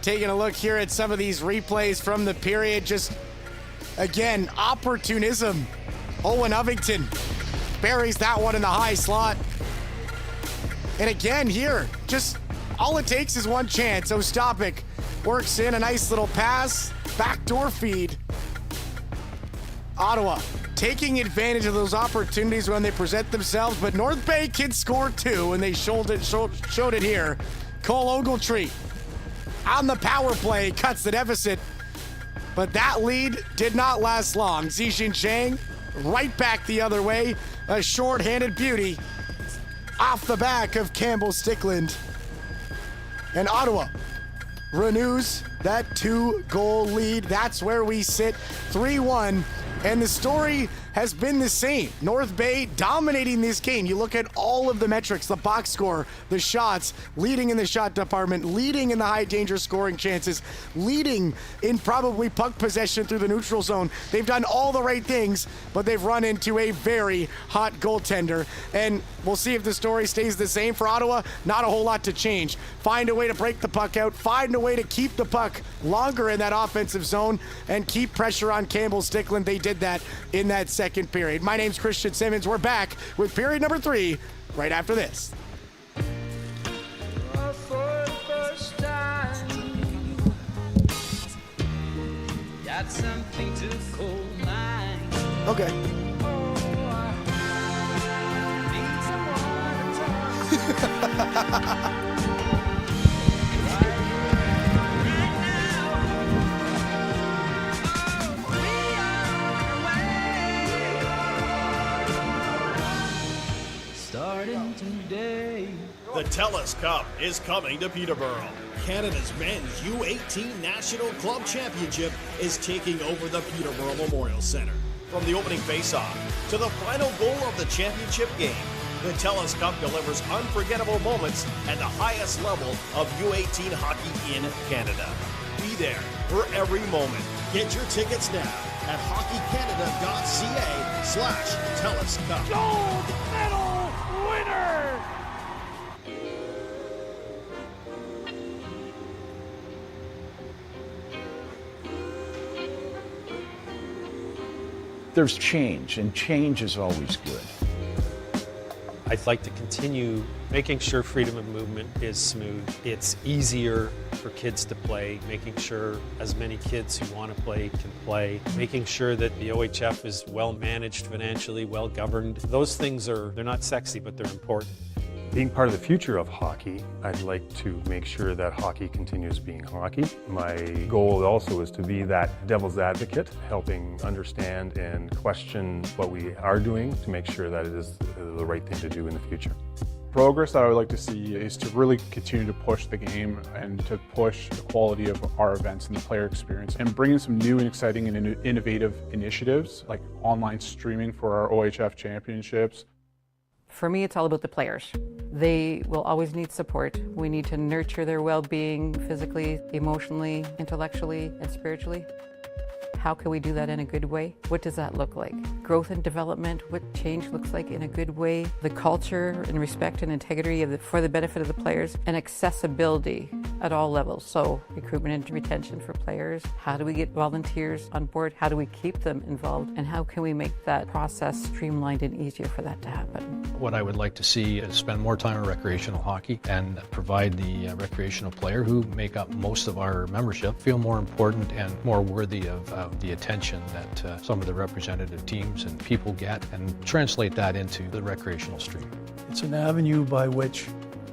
Taking a look here at some of these replays from the period. Just, again, opportunism. Owen Ovington buries that one in the high slot. And again here, just all it takes is one chance. Ostapik works in a nice little pass, backdoor feed. Ottawa taking advantage of those opportunities when they present themselves, but North Bay can score 2, and they showed it here. Cole Ogletree on the power play cuts the deficit, but that lead did not last long. Zijin Zhang right back the other way, a short-handed beauty off the back of Campbell Stickland. And Ottawa renews that 2-goal lead. That's where we sit, 3-1 And the story has been the same. North Bay dominating this game. You look at all of the metrics, the box score, the shots, leading in the shot department, leading in the high danger scoring chances, leading in probably puck possession through the neutral zone. They've done all the right things, but they've run into a very hot goaltender. And we'll see if the story stays the same for Ottawa. Not a whole lot to change. Find a way to break the puck out, find a way to keep the puck longer in that offensive zone, and keep pressure on Campbell Stickland. They did that in that second period. My name's Christian Simmons. We're back with period number 3 right after this. For the first time, got something to call mine. Okay. Starting today. The TELUS Cup is coming to Peterborough. Canada's men's U13 National Club Championship is taking over the Peterborough Memorial Centre. From the opening face-off to the final goal of the championship game, the TELUS Cup delivers unforgettable moments at the highest level of U18 hockey in Canada. Be there for every moment. Get your tickets now at hockeycanada.ca/TELUS Cup. Gold medal winner! There's change, and change is always good. I'd like to continue making sure freedom of movement is smooth. It's easier for kids to play, making sure as many kids who want to play can play, making sure that the OHF is well managed financially, well governed. Those things they're not sexy, but they're important. Being part of the future of hockey, I'd like to make sure that hockey continues being hockey. My goal also is to be that devil's advocate, helping understand and question what we are doing to make sure that it is the right thing to do in the future. Progress that I would like to see is to really continue to push the game and to push the quality of our events and the player experience and bring in some new and exciting and innovative initiatives like online streaming for our OHF championships. For me, it's all about the players. They will always need support. We need to nurture their well-being physically, emotionally, intellectually, and spiritually. How can we do that in a good way? What does that look like? Growth and development, what change looks like in a good way, the culture and respect and integrity for the benefit of the players, and accessibility at all levels. So recruitment and retention for players. How do we get volunteers on board? How do we keep them involved? And how can we make that process streamlined and easier for that to happen? What I would like to see is spend more time on recreational hockey and provide the recreational player who make up most of our membership feel more important and more worthy of the attention that some of the representative teams and people get, and translate that into the recreational stream. It's an avenue by which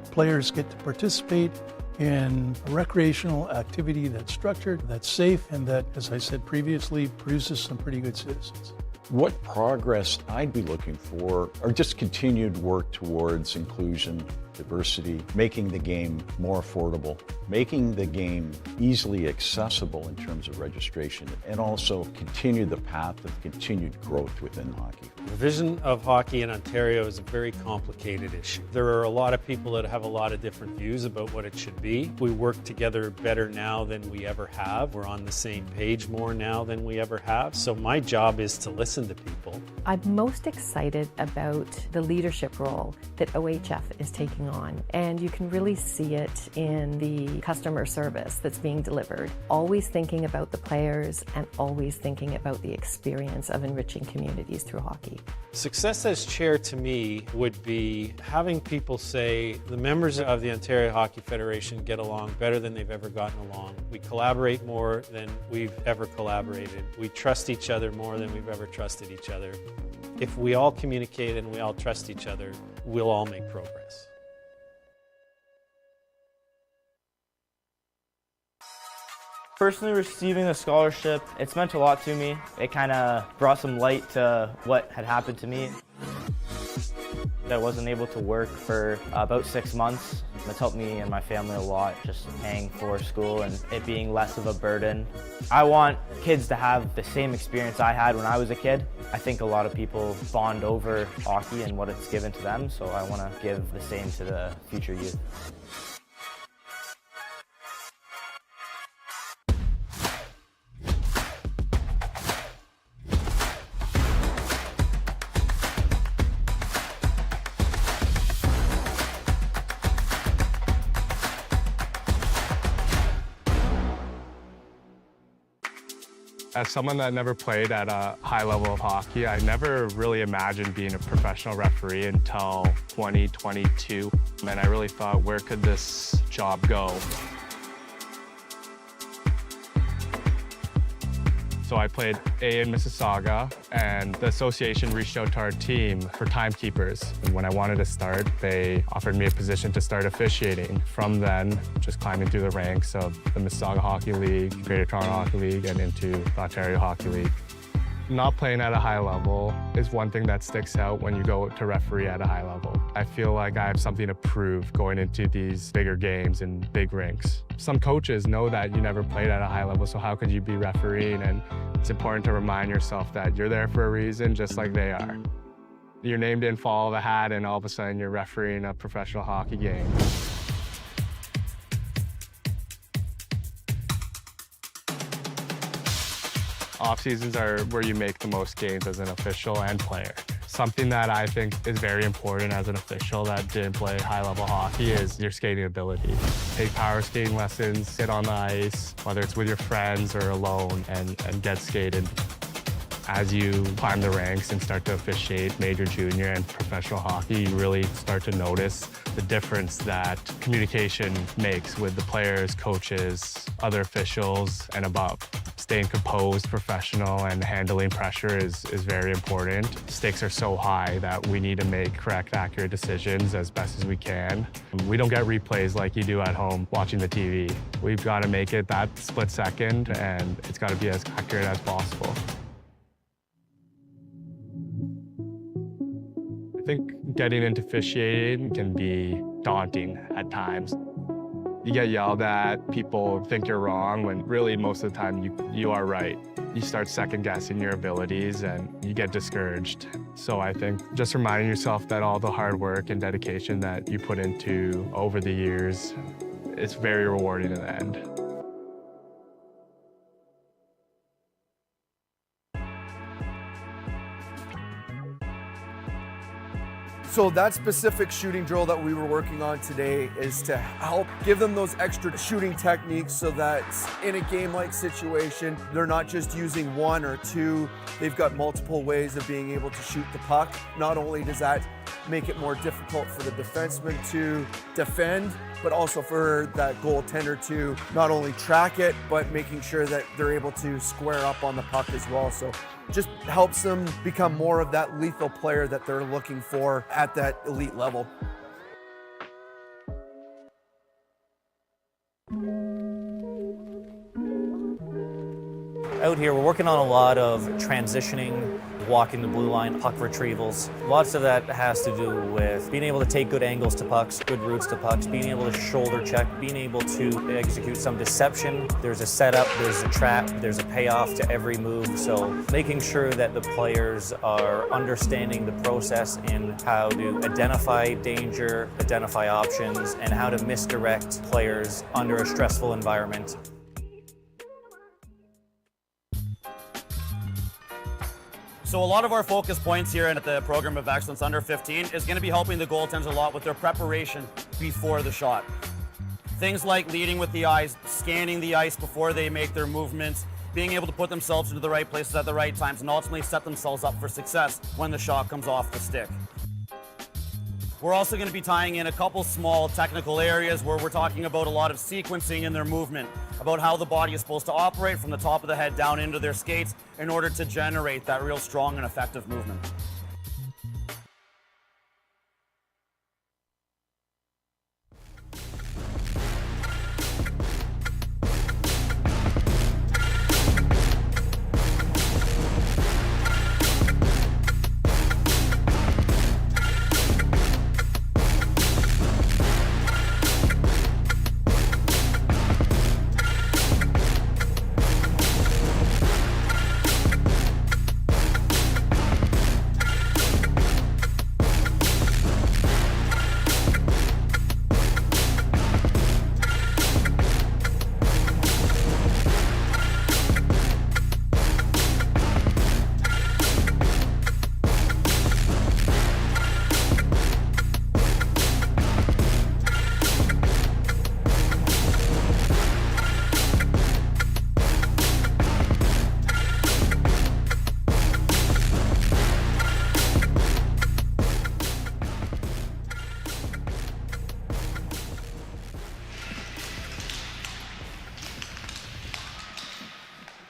players get to participate in a recreational activity that's structured, that's safe, and that, as I said previously, produces some pretty good citizens. What progress I'd be looking for are just continued work towards inclusion, diversity, making the game more affordable, making the game easily accessible in terms of registration, and also continue the path of continued growth within hockey. The vision of hockey in Ontario is a very complicated issue. There are a lot of people that have a lot of different views about what it should be. We work together better now than we ever have. We're on the same page more now than we ever have. So my job is to listen to people. I'm most excited about the leadership role that OHF is taking on, and you can really see it in the customer service that's being delivered. Always thinking about the players and always thinking about the experience of enriching communities through hockey. Success as chair to me would be having people say the members of the Ontario Hockey Federation get along better than they've ever gotten along. We collaborate more than we've ever collaborated. We trust each other more than we've ever trusted each other. If we all communicate and we all trust each other, we'll all make progress. Personally, receiving the scholarship, it's meant a lot to me. It kind of brought some light to what had happened to me. I wasn't able to work for about 6 months. It's helped me and my family a lot, just paying for school and it being less of a burden. I want kids to have the same experience I had when I was a kid. I think a lot of people bond over hockey and what it's given to them, so I want to give the same to the future youth. As someone that never played at a high level of hockey, I never really imagined being a professional referee until 2022. And I really thought, where could this job go? So I played A in Mississauga, and the association reached out to our team for timekeepers. And when I wanted to start, they offered me a position to start officiating. From then, just climbing through the ranks of the Mississauga Hockey League, Greater Toronto Hockey League, and into the Ontario Hockey League. Not playing at a high level is one thing that sticks out when you go to referee at a high level. I feel like I have something to prove going into these bigger games and big rinks. Some coaches know that you never played at a high level, so how could you be refereeing? And it's important to remind yourself that you're there for a reason, just like they are. Your name didn't fall out of a hat and all of a sudden you're refereeing a professional hockey game. Off seasons are where you make the most gains as an official and player. Something that I think is very important as an official that didn't play high-level hockey is your skating ability. Take power skating lessons, sit on the ice, whether it's with your friends or alone, and get skated. As you climb the ranks and start to officiate major, junior, and professional hockey, you really start to notice the difference that communication makes with the players, coaches, other officials, and above. Staying composed, professional, and handling pressure is very important. Stakes are so high that we need to make correct, accurate decisions as best as we can. We don't get replays like you do at home watching the TV. We've got to make it that split second, and it's got to be as accurate as possible. I think getting into officiating can be daunting at times. You get yelled at, people think you're wrong, when really most of the time you are right. You start second-guessing your abilities and you get discouraged. So I think just reminding yourself that all the hard work and dedication that you put into over the years, it's very rewarding in the end. So that specific shooting drill that we were working on today is to help give them those extra shooting techniques so that in a game-like situation, they're not just using one or two, they've got multiple ways of being able to shoot the puck. Not only does that make it more difficult for the defenseman to defend, but also for that goaltender to not only track it, but making sure that they're able to square up on the puck as well. So just helps them become more of that lethal player that they're looking for at that elite level. Out here, we're working on a lot of transitioning, walking the blue line, puck retrievals. Lots of that has to do with being able to take good angles to pucks, good routes to pucks, being able to shoulder check, being able to execute some deception. There's a setup, there's a trap, there's a payoff to every move. So making sure that the players are understanding the process in how to identify danger, identify options, and how to misdirect players under a stressful environment. So a lot of our focus points here at the Program of Excellence Under 15 is going to be helping the goaltenders a lot with their preparation before the shot. Things like leading with the eyes, scanning the ice before they make their movements, being able to put themselves into the right places at the right times and ultimately set themselves up for success when the shot comes off the stick. We're also going to be tying in a couple small technical areas where we're talking about a lot of sequencing in their movement, about how the body is supposed to operate from the top of the head down into their skates in order to generate that real strong and effective movement.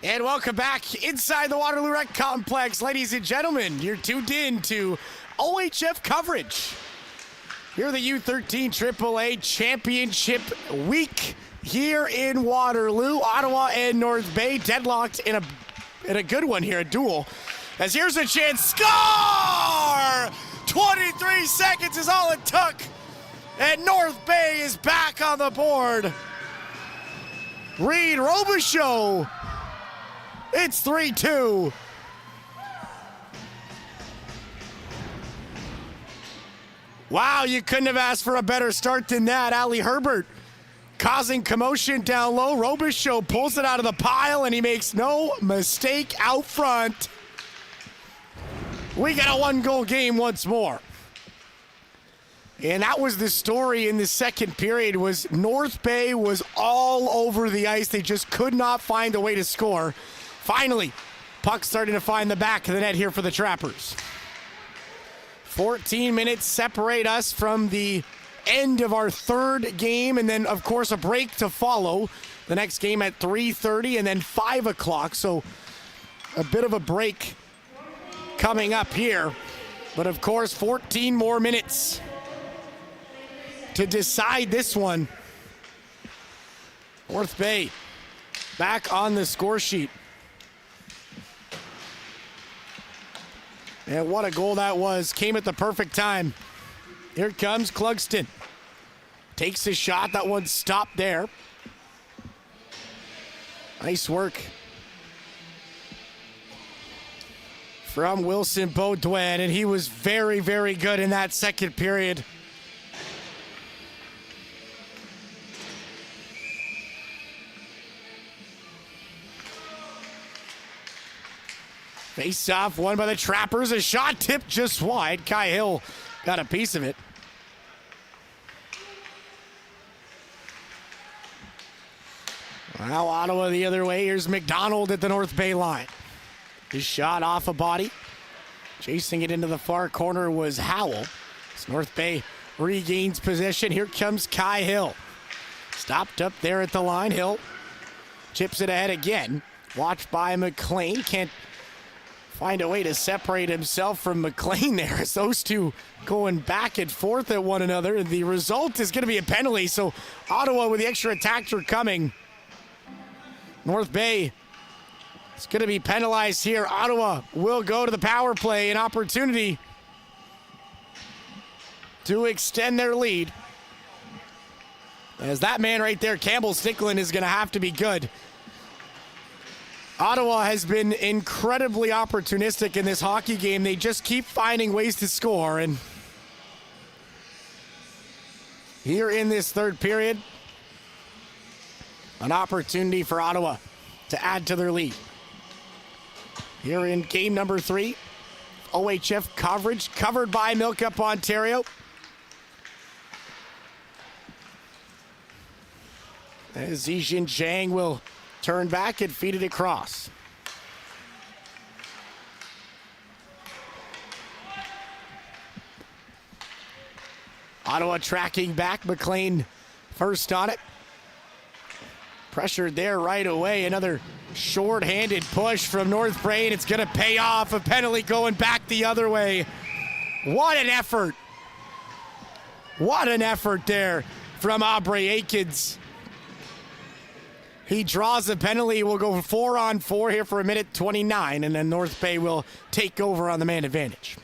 And welcome back inside the Waterloo Rec Complex. Ladies and gentlemen, you're tuned in to OHF coverage. Here the U13 AAA Championship Week here in Waterloo. Ottawa and North Bay deadlocked in a good one here, a duel. As here's a chance, score! 23 seconds is all it took. And North Bay is back on the board. Reed Robichaud. It's 3-2. Wow, you couldn't have asked for a better start than that. Ali Herbert causing commotion down low. Robichaud pulls it out of the pile, and he makes no mistake out front. We got a one-goal game once more. And that was the story in the second period, was North Bay was all over the ice. They just could not find a way to score. Finally, puck starting to find the back of the net here for the Trappers. 14 minutes separate us from the end of our third game, and then, of course, a break to follow. The next game at 3:30 and then 5 o'clock, so a bit of a break coming up here. But, of course, 14 more minutes to decide this one. North Bay back on the score sheet. And what a goal that was. Came at the perfect time. Here comes Clugston. Takes a shot. That one stopped there. Nice work from Wilson Baudouin, and he was very, very good in that second period. Face off, won by the Trappers. A shot tipped just wide. Kai Hill got a piece of it. Now Ottawa the other way. Here's McDonald at the North Bay line. His shot off a body. Chasing it into the far corner was Howell. As North Bay regains possession. Here comes Kai Hill. Stopped up there at the line. Hill chips it ahead again. Watched by McLean. Can't find a way to separate himself from McLean there, as those two going back and forth at one another. The result is going to be a penalty, so Ottawa with the extra attacker coming. North Bay is going to be penalized here. Ottawa will go to the power play, an opportunity to extend their lead. As that man right there, Campbell Stickland, is going to have to be good. Ottawa has been incredibly opportunistic in this hockey game. They just keep finding ways to score. And here in this third period, an opportunity for Ottawa to add to their lead. Here in game number 3, OHF coverage covered by Milk Up Ontario. As Zijin Zhang will turn back and feed it across. Ottawa tracking back. McLean first on it. Pressured there right away. Another short-handed push from North Bay, and it's going to pay off. A penalty going back the other way. What an effort. What an effort there from Aubrey Aikens. He draws a penalty. We'll go 4-on-4 here for a minute 29, and then North Bay will take over on the man advantage.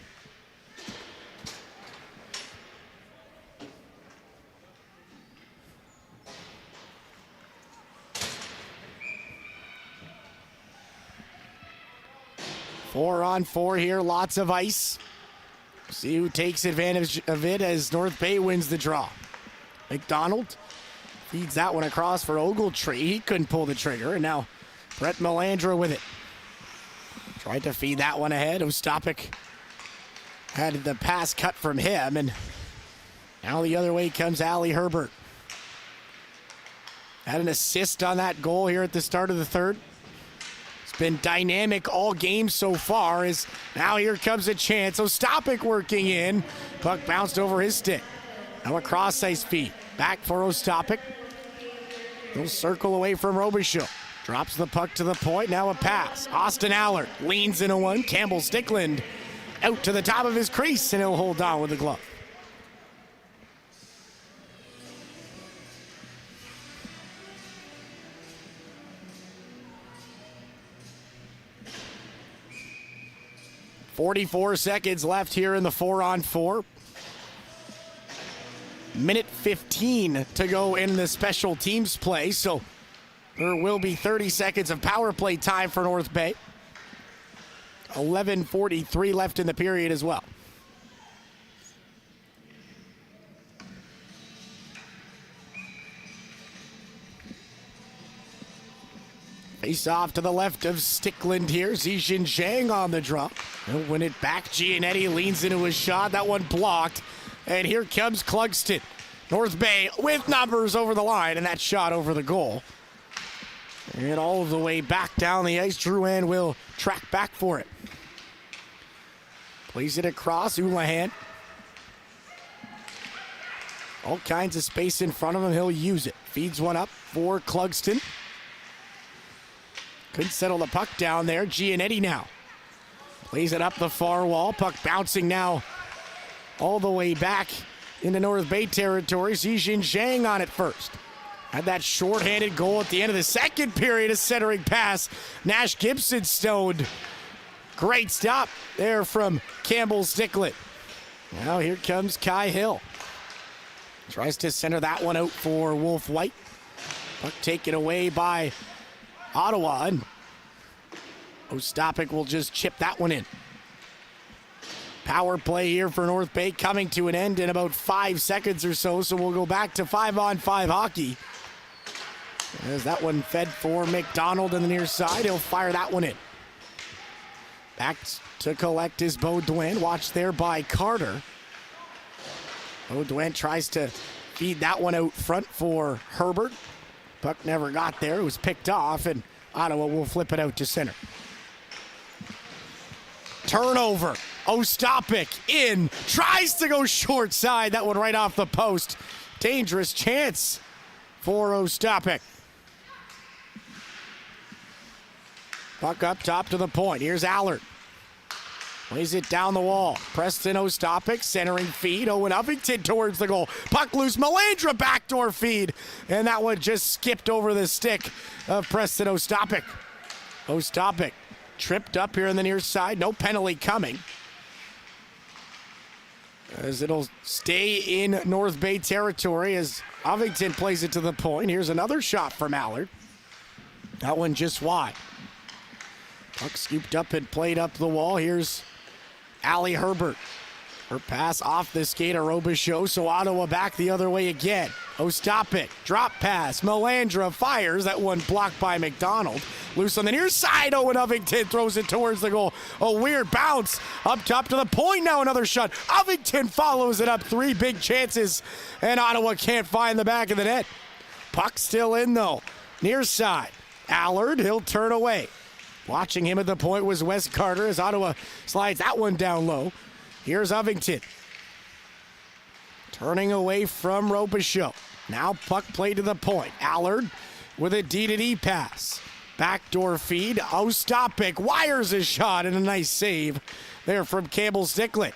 Four-on-4 here, lots of ice. See who takes advantage of it as North Bay wins the draw. McDonald feeds that one across for Ogletree. He couldn't pull the trigger, and now Brett Melandra with it. Tried to feed that one ahead. Ostapik had the pass cut from him, and now the other way comes Ali Herbert. Had an assist on that goal here at the start of the third. It's been dynamic all game so far, as now here comes a chance. Ostapik working in. Puck bounced over his stick. Now a cross-ice feed. Back for Ostapik. He'll circle away from Robichaud. Drops the puck to the point, now a pass. Austin Allard leans into one. Campbell Stickland out to the top of his crease, and he'll hold on with the glove. .44 seconds left here in the 4-on-4. Minute 15 to go in the special teams play, so there will be 30 seconds of power play time for North Bay. 11:43 left in the period as well. Face off to the left of Stickland here. Zijin Zhang on the draw. He'll win it back. Gianetti leans into his shot. That one blocked. And here comes Clugston. North Bay with numbers over the line, and that shot over the goal. And all the way back down the ice, Drouin will track back for it. Plays it across, Houlihan. All kinds of space in front of him, he'll use it. Feeds one up for Clugston. Couldn't settle the puck down there, Gianetti now. Plays it up the far wall, puck bouncing now all the way back into North Bay territory. Zijin Zhang on it first. Had that shorthanded goal at the end of the second period, a centering pass. Nash Gibson stoned. Great stop there from Campbell Stickland. Now here comes Kai Hill. Tries to center that one out for Wolf White. Puck taken away by Ottawa. And Ostapik will just chip that one in. Power play here for North Bay coming to an end in about 5 seconds or so. So we'll go back to 5-on-5 hockey. As that one fed for McDonald on the near side. He'll fire that one in. Back to collect is Beaudoin. Watched there by Carter. Beaudoin tries to feed that one out front for Herbert. Puck never got there. It was picked off, and Ottawa will flip it out to center. Turnover. Ostapik in. Tries to go short side. That one right off the post. Dangerous chance for Ostapik. Puck up top to the point. Here's Allard. Plays it down the wall. Preston Ostapik centering feed. Owen Uffington towards the goal. Puck loose. Malandra backdoor feed. And that one just skipped over the stick of Preston Ostapik. Ostapik tripped up here on the near side. No penalty coming, as it'll stay in North Bay territory as Uffington plays it to the point. Here's another shot from Allard. That one just wide. Puck scooped up and played up the wall. Here's Ali Herbert. Her pass off the skate of Robichaud, so Ottawa back the other way again. Ostapik, drop pass. Malandra fires. That one blocked by McDonald. Loose on the near side. Owen Uffington throws it towards the goal. A weird bounce up top to the point. Now another shot. Uffington follows it up. 3 big chances, and Ottawa can't find the back of the net. Puck still in though. Near side. Allard, he'll turn away. Watching him at the point was Wes Carter as Ottawa slides that one down low. Here's Uffington. Turning away from Robichaud. Now puck play to the point. Allard with a D-to-D pass. Backdoor feed. Ostapik wires his shot and a nice save there from Campbell Stickland.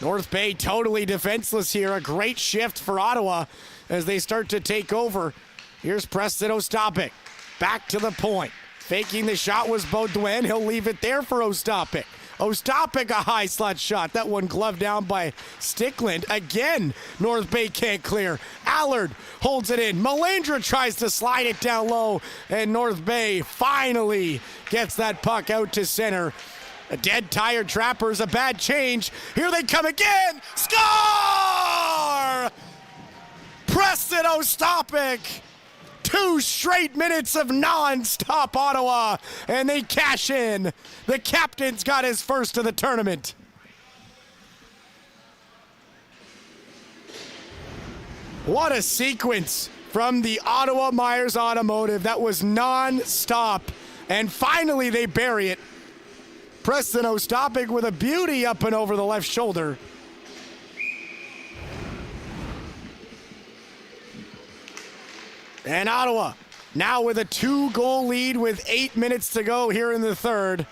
North Bay totally defenseless here. A great shift for Ottawa as they start to take over. Here's Preston Ostapik. Back to the point. Faking the shot was Beaudoin. He'll leave it there for Ostapik. Ostapik, a high slot shot. That one gloved down by Stickland. Again, North Bay can't clear. Allard holds it in. Malandra tries to slide it down low, and North Bay finally gets that puck out to center. A dead tired Trappers, a bad change. Here they come again. Score! Preston Ostapik. 2 straight minutes of non-stop Ottawa, and they cash in. The captain's got his first of the tournament. What a sequence from the Ottawa Myers Automotive. That was non-stop, and finally they bury it. Preston Ostapik with a beauty up and over the left shoulder. And Ottawa Now with a 2-goal lead with 8 minutes to go here in the third.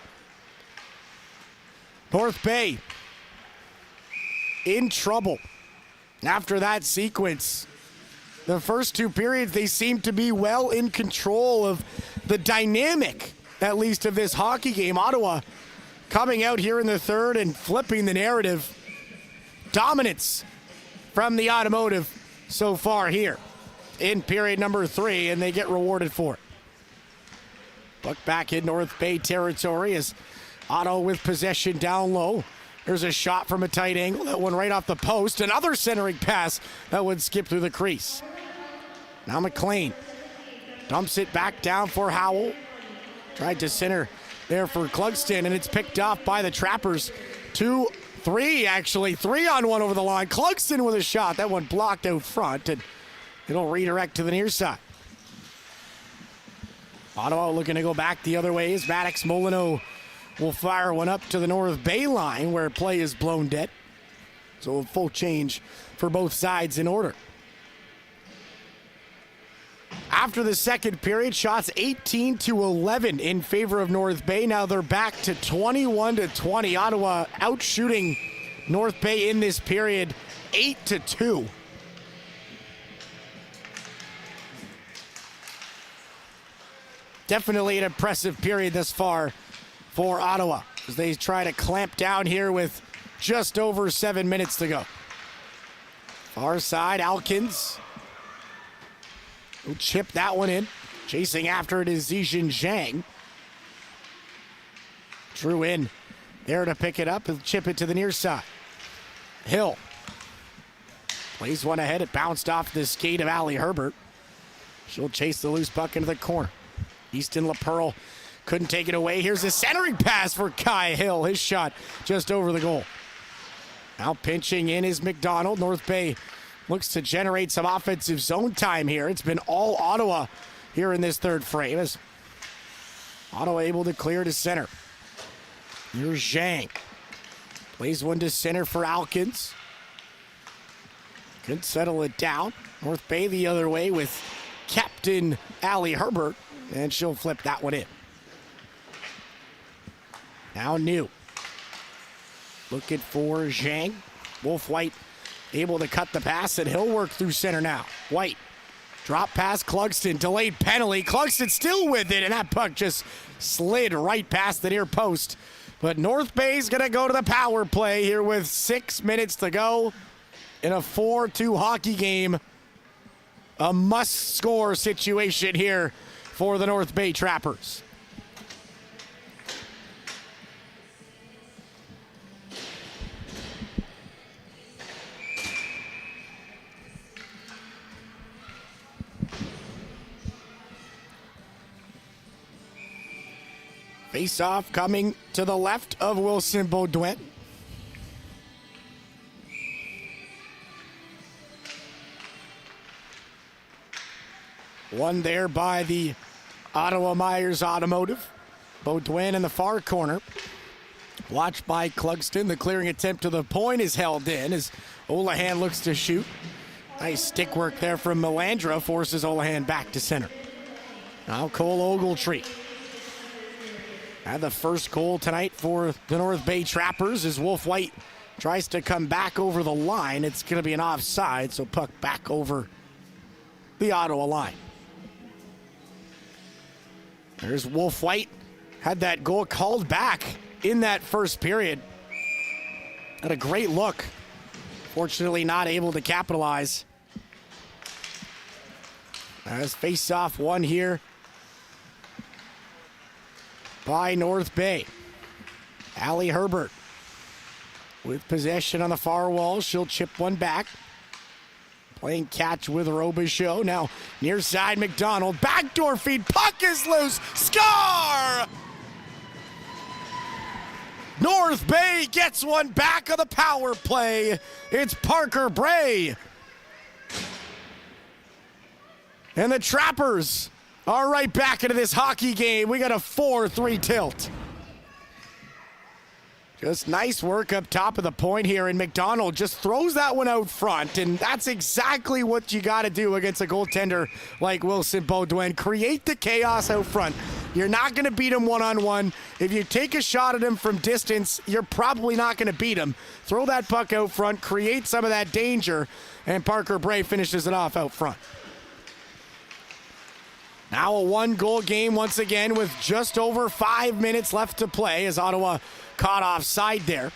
North Bay in trouble after that sequence. The first 2 periods, they seem to be well in control of the dynamic, at least, of this hockey game. Ottawa coming out here in the third and flipping the narrative. Dominance from the Automotive so far here in period number 3, and they get rewarded for it. Puck back in North Bay territory as Otto with possession down low. There's a shot from a tight angle. That one right off the post. Another centering pass that would skip through the crease. Now McLean dumps it back down for Howell. Tried to center there for Clugston, and it's picked off by the Trappers. 3 on 1 over the line. Clugston with a shot. That one blocked out front, and it'll redirect to the near side. Ottawa looking to go back the other way as Maddox Molyneux will fire one up to the North Bay line where play is blown dead. So a full change for both sides in order. After the second period, shots 18-11 in favor of North Bay. Now they're back to 21-20. Ottawa outshooting North Bay in this period 8-2. Definitely an impressive period thus far for Ottawa as they try to clamp down here with just over 7 minutes to go. Far side, Alkins will chip that one in. Chasing after it is Zijin Zhang. Drew in there to pick it up and chip it to the near side. Hill plays one ahead. It bounced off the skate of Ali Herbert. She'll chase the loose puck into the corner. Easton LaPearl couldn't take it away. Here's a centering pass for Kai Hill. His shot just over the goal. Now pinching in is McDonald. North Bay looks to generate some offensive zone time here. It's been all Ottawa here in this third frame as Ottawa able to clear to center. Here's Zhang. Plays one to center for Alkins. Could settle it down. North Bay the other way with Captain Ali Herbert, and she'll flip that one in. Now New. Looking for Zhang. Wolf White able to cut the pass, and he'll work through center now. White. Drop pass, Clugston. Delayed penalty. Clugston still with it, and that puck just slid right past the near post. But North Bay's going to go to the power play here with 6 minutes to go in a 4-2 hockey game. A must-score situation here for the North Bay Trappers. Face-off coming to the left of Wilson Baudouin. One there by the Ottawa Myers Automotive. Baudouin in the far corner. Watched by Clugston. The clearing attempt to the point is held in as Olahan looks to shoot. Nice stick work there from Melandra. Forces Olahan back to center. Now Cole Ogletree. Had the first goal tonight for the North Bay Trappers as Wolf White tries to come back over the line. It's going to be an offside, so puck back over the Ottawa line. There's Wolf White. Had that goal called back in that first period. Had a great look. Fortunately not able to capitalize. As face-off one here by North Bay. Ali Herbert with possession on the far wall. She'll chip one back. Playing catch with Robichaud. Now near side McDonald. Backdoor feed. Puck is loose. Score! North Bay gets one back on the power play. It's Parker Bray. And the Trappers are right back into this hockey game. We got a 4-3 tilt. Just nice work up top of the point here, and McDonald just throws that one out front, and that's exactly what you got to do against a goaltender like Wilson Baudouin. Create the chaos out front. You're not going to beat him one-on-one. If you take a shot at him from distance, you're probably not going to beat him. Throw that puck out front, create some of that danger, and Parker Bray finishes it off out front. Now a one-goal game once again with just over 5 minutes left to play as Ottawa caught offside there.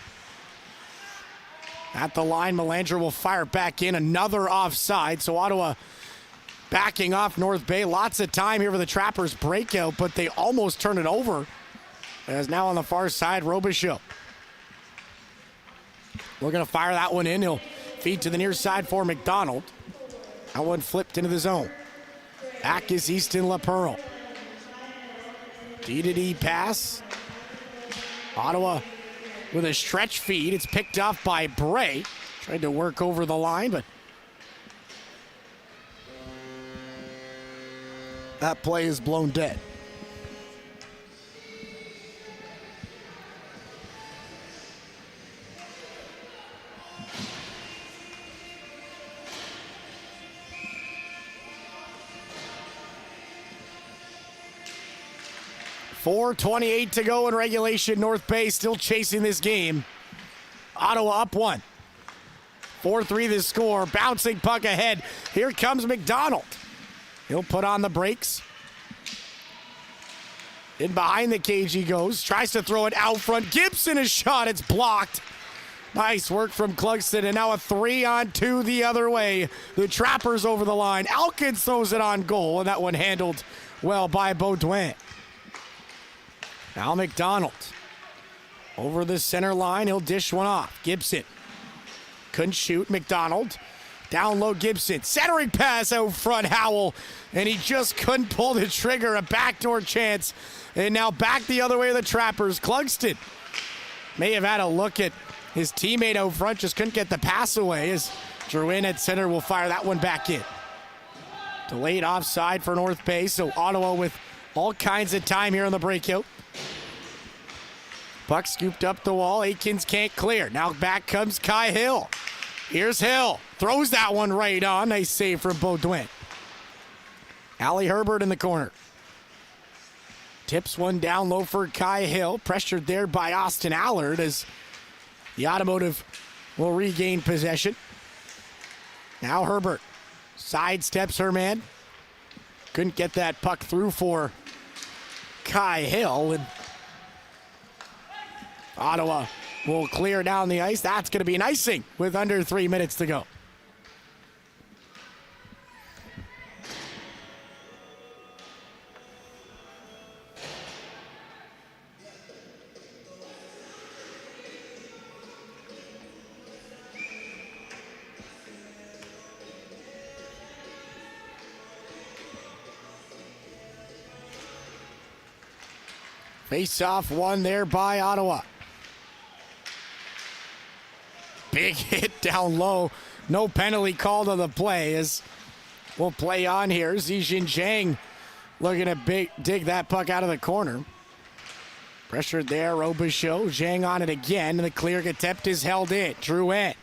At the line, Melanger will fire back in, another offside. So Ottawa backing off North Bay. Lots of time here for the Trappers breakout, but they almost turn it over. As now on the far side, Robichaud. We're going to fire that one in. He'll feed to the near side for McDonald. That one flipped into the zone. Back is Easton LaPearl. D-to-D pass. Ottawa with a stretch feed. It's picked off by Bray. Tried to work over the line, but that play is blown dead. .4:28 to go in regulation. North Bay still chasing this game. Ottawa up 1. 4-3 the score. Bouncing puck ahead. Here comes McDonald. He'll put on the brakes. In behind the cage he goes. Tries to throw it out front. Gibson is shot. It's blocked. Nice work from Clugston. And now a 3-on-2 the other way. The Trappers over the line. Elkins throws it on goal. And that one handled well by Baudouin. Now McDonald. Over the center line. He'll dish one off. Gibson. Couldn't shoot. McDonald. Down low Gibson. Centering pass out front. Howell. And he just couldn't pull the trigger. A backdoor chance. And now back the other way of the Trappers. Clugston may have had a look at his teammate out front. Just couldn't get the pass away as Drouin at center will fire that one back in. Delayed offside for North Bay. So Ottawa with all kinds of time here on the breakout. Puck scooped up the wall. Aikens can't clear. Now back comes Kai Hill. Here's Hill. Throws that one right on. Nice save from Baudouin. Ali Herbert in the corner. Tips one down low for Kai Hill. Pressured there by Austin Allard as the Automotive will regain possession. Now Herbert sidesteps her man. Couldn't get that puck through for Kai Hill, and Ottawa will clear down the ice. That's going to be an icing with under 3 minutes to go. Face-off won there by Ottawa. Big hit down low. No penalty called on the play as we'll play on here. Zijin Zhang looking to dig that puck out of the corner. Pressured there, Robichaud. Zhang on it again, and the clear attempt is held in. Drouin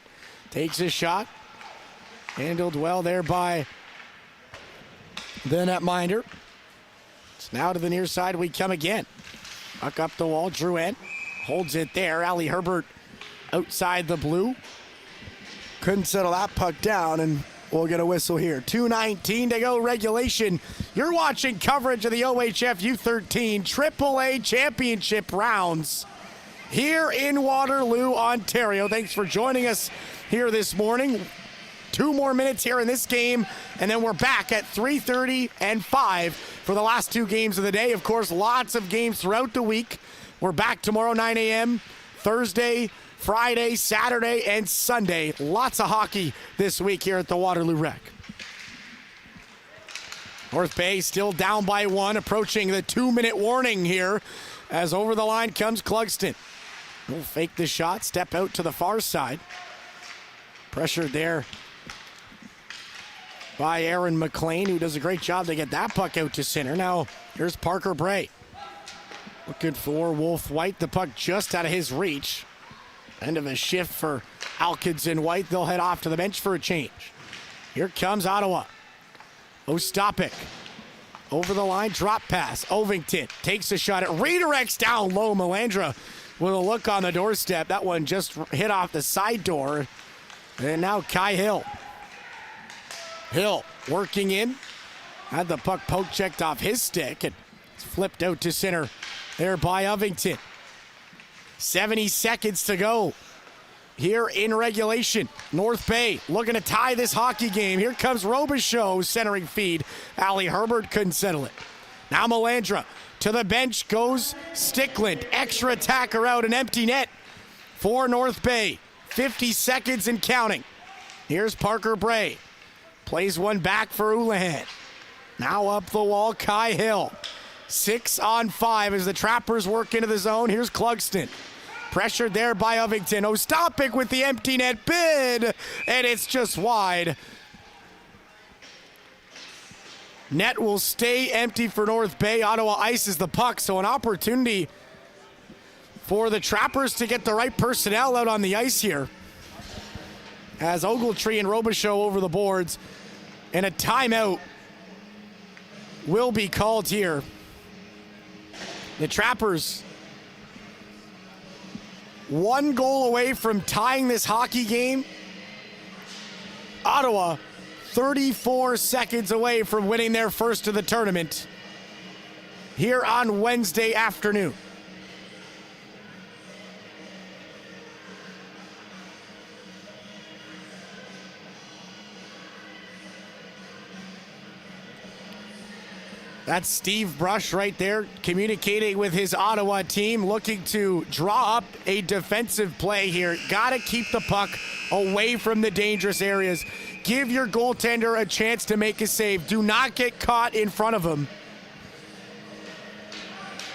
takes a shot. Handled well there by the netminder. So now to the near side we come again. Puck up the wall, Drouin holds it there. Ali Herbert outside the blue. Couldn't settle that puck down, and we'll get a whistle here. 2:19 to go regulation. You're watching coverage of the OHF U13 AAA Championship rounds here in Waterloo, Ontario. Thanks for joining us here this morning. 2 more minutes here in this game, and then we're back at 3:30 and 5 for the last 2 games of the day. Of course, lots of games throughout the week. We're back tomorrow, 9 a.m., Thursday, Friday, Saturday, and Sunday. Lots of hockey this week here at the Waterloo Rec. North Bay still down by 1, approaching the 2-minute warning here as over the line comes Clugston. We'll fake the shot, step out to the far side. Pressured there by Aaron McLean, who does a great job to get that puck out to center. Now, here's Parker Bray. Looking for Wolf White. The puck just out of his reach. End of a shift for Alkins and White. They'll head off to the bench for a change. Here comes Ottawa. Ostapik. Over the line, drop pass. Ovington takes a shot. It redirects down low. Melandra with a look on the doorstep. That one just hit off the side door. And now Kai Hill. Hill working in. Had the puck poke checked off his stick. And it's flipped out to center there by Ovington. 70 seconds to go here in regulation. North Bay looking to tie this hockey game. Here comes Robichaud centering feed. Ali Herbert couldn't settle it. Now Melandra to the bench goes Stickland. Extra attacker out, an empty net for North Bay. 50 seconds and counting. Here's Parker Bray. Plays one back for Houlihan. Now up the wall, Kai Hill. 6-on-5 as the Trappers work into the zone. Here's Clugston. Pressured there by Ovington. Ostapik with the empty net bid, and it's just wide. Net will stay empty for North Bay. Ottawa ices the puck, so an opportunity for the Trappers to get the right personnel out on the ice here. As Ogletree and Robichaud over the boards, and a timeout will be called here. The Trappers one goal away from tying this hockey game. Ottawa 34 seconds away from winning their first of the tournament here on Wednesday afternoon. That's Steve Brush right there communicating with his Ottawa team, looking to draw up a defensive play here. Got to keep the puck away from the dangerous areas. Give your goaltender a chance to make a save. Do not get caught in front of him.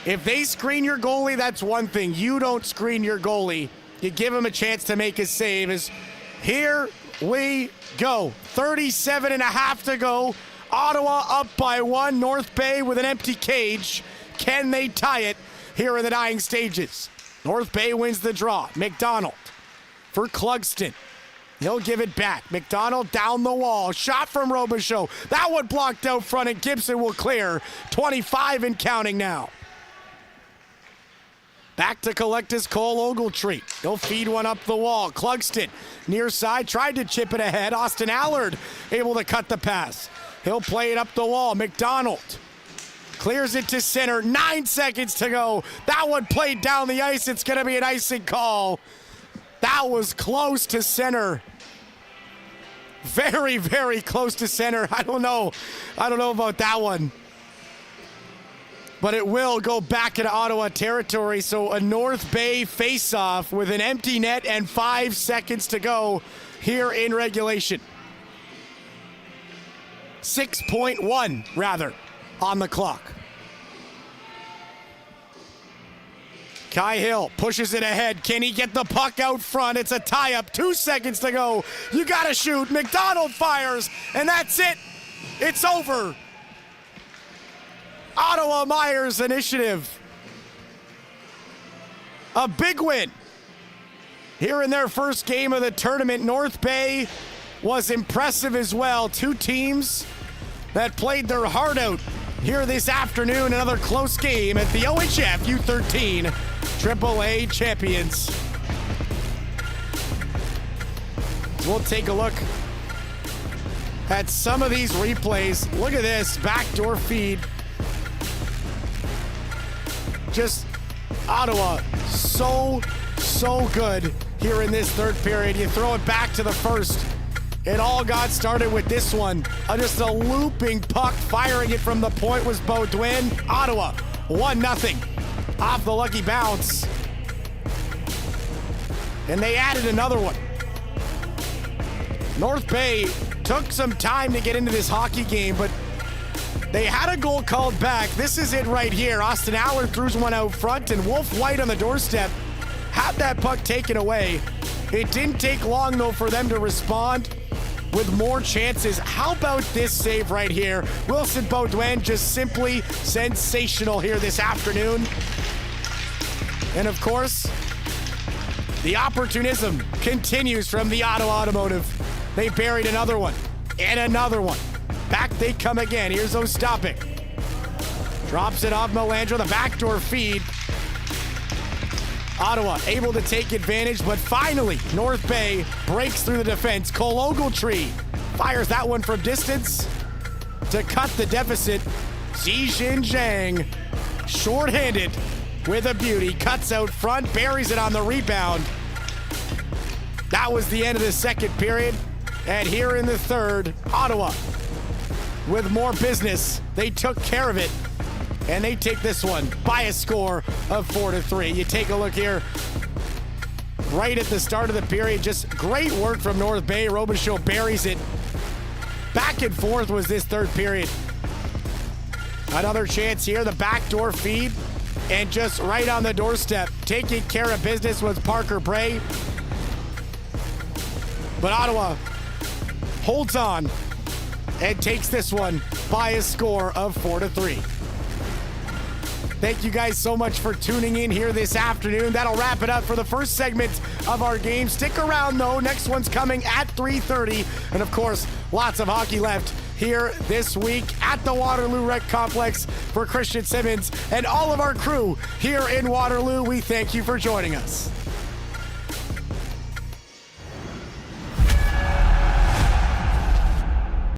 If they screen your goalie, that's one thing. You don't screen your goalie. You give him a chance to make a save. Here we go. 37 and a half to go. Ottawa up by one. North Bay with an empty cage. Can they tie it here in the dying stages? North Bay wins the draw. McDonald for Clugston. He'll give it back. McDonald down the wall. Shot from Robichaud. That one blocked out front, and Gibson will clear. 25 and counting now. Back to collect his Cole Ogletree. He'll feed one up the wall. Clugston near side tried to chip it ahead. Austin Allard able to cut the pass. He'll play it up the wall. McDonald clears it to center. 9 seconds to go. That one played down the ice. It's going to be an icing call. That was close to center. Very, very close to center. I don't know about that one. But it will go back into Ottawa territory. So a North Bay face-off with an empty net and 5 seconds to go here in regulation. 6.1 rather on the clock. Kai Hill pushes it ahead. Can he get the puck out front? It's a tie-up. 2 seconds to go. You gotta shoot. McDonald fires, and that's it. It's over. Ottawa Myers initiative. A big win here in their first game of the tournament. North Bay was impressive as well. Two teams that played their heart out here this afternoon. Another close game at the OHF U13 AAA Champions. We'll take a look at some of these replays. Look at this backdoor feed. Just Ottawa so good here in this third period. You throw it back to the first. It all got started with this one. Just a looping puck. Firing it from the point was Beaudoin. Ottawa 1-0 off the lucky bounce. And they added another one. North Bay took some time to get into this hockey game, but they had a goal called back. This is it right here. Austin Allard throws one out front, and Wolf White on the doorstep had that puck taken away. It didn't take long, though, for them to respond with more chances. How about this save right here? Wilson Beaudoin just simply sensational here this afternoon. And of course, the opportunism continues from the Ottawa Automotive. They buried another one and another one. Back they come again. Here's Ostapik. Drops it off Melandro, the backdoor feed. Ottawa able to take advantage, but finally North Bay breaks through the defense. Cole Ogletree fires that one from distance to cut the deficit. Zijin Zhang, shorthanded with a beauty, cuts out front, buries it on the rebound. That was the end of the second period. And here in the third, Ottawa with more business. They took care of it, and they take this one by a score of 4-3. You take a look here. Right at the start of the period, just great work from North Bay. Robichaud buries it. Back and forth was this third period. Another chance here, the backdoor feed, and just right on the doorstep, taking care of business was Parker Bray. But Ottawa holds on and takes this one by a score of 4-3. Thank you guys so much for tuning in here this afternoon. That'll wrap it up for the first segment of our game. Stick around though, next one's coming at 3:30. And of course, lots of hockey left here this week at the Waterloo Rec Complex. For Christian Simmons and all of our crew here in Waterloo, we thank you for joining us.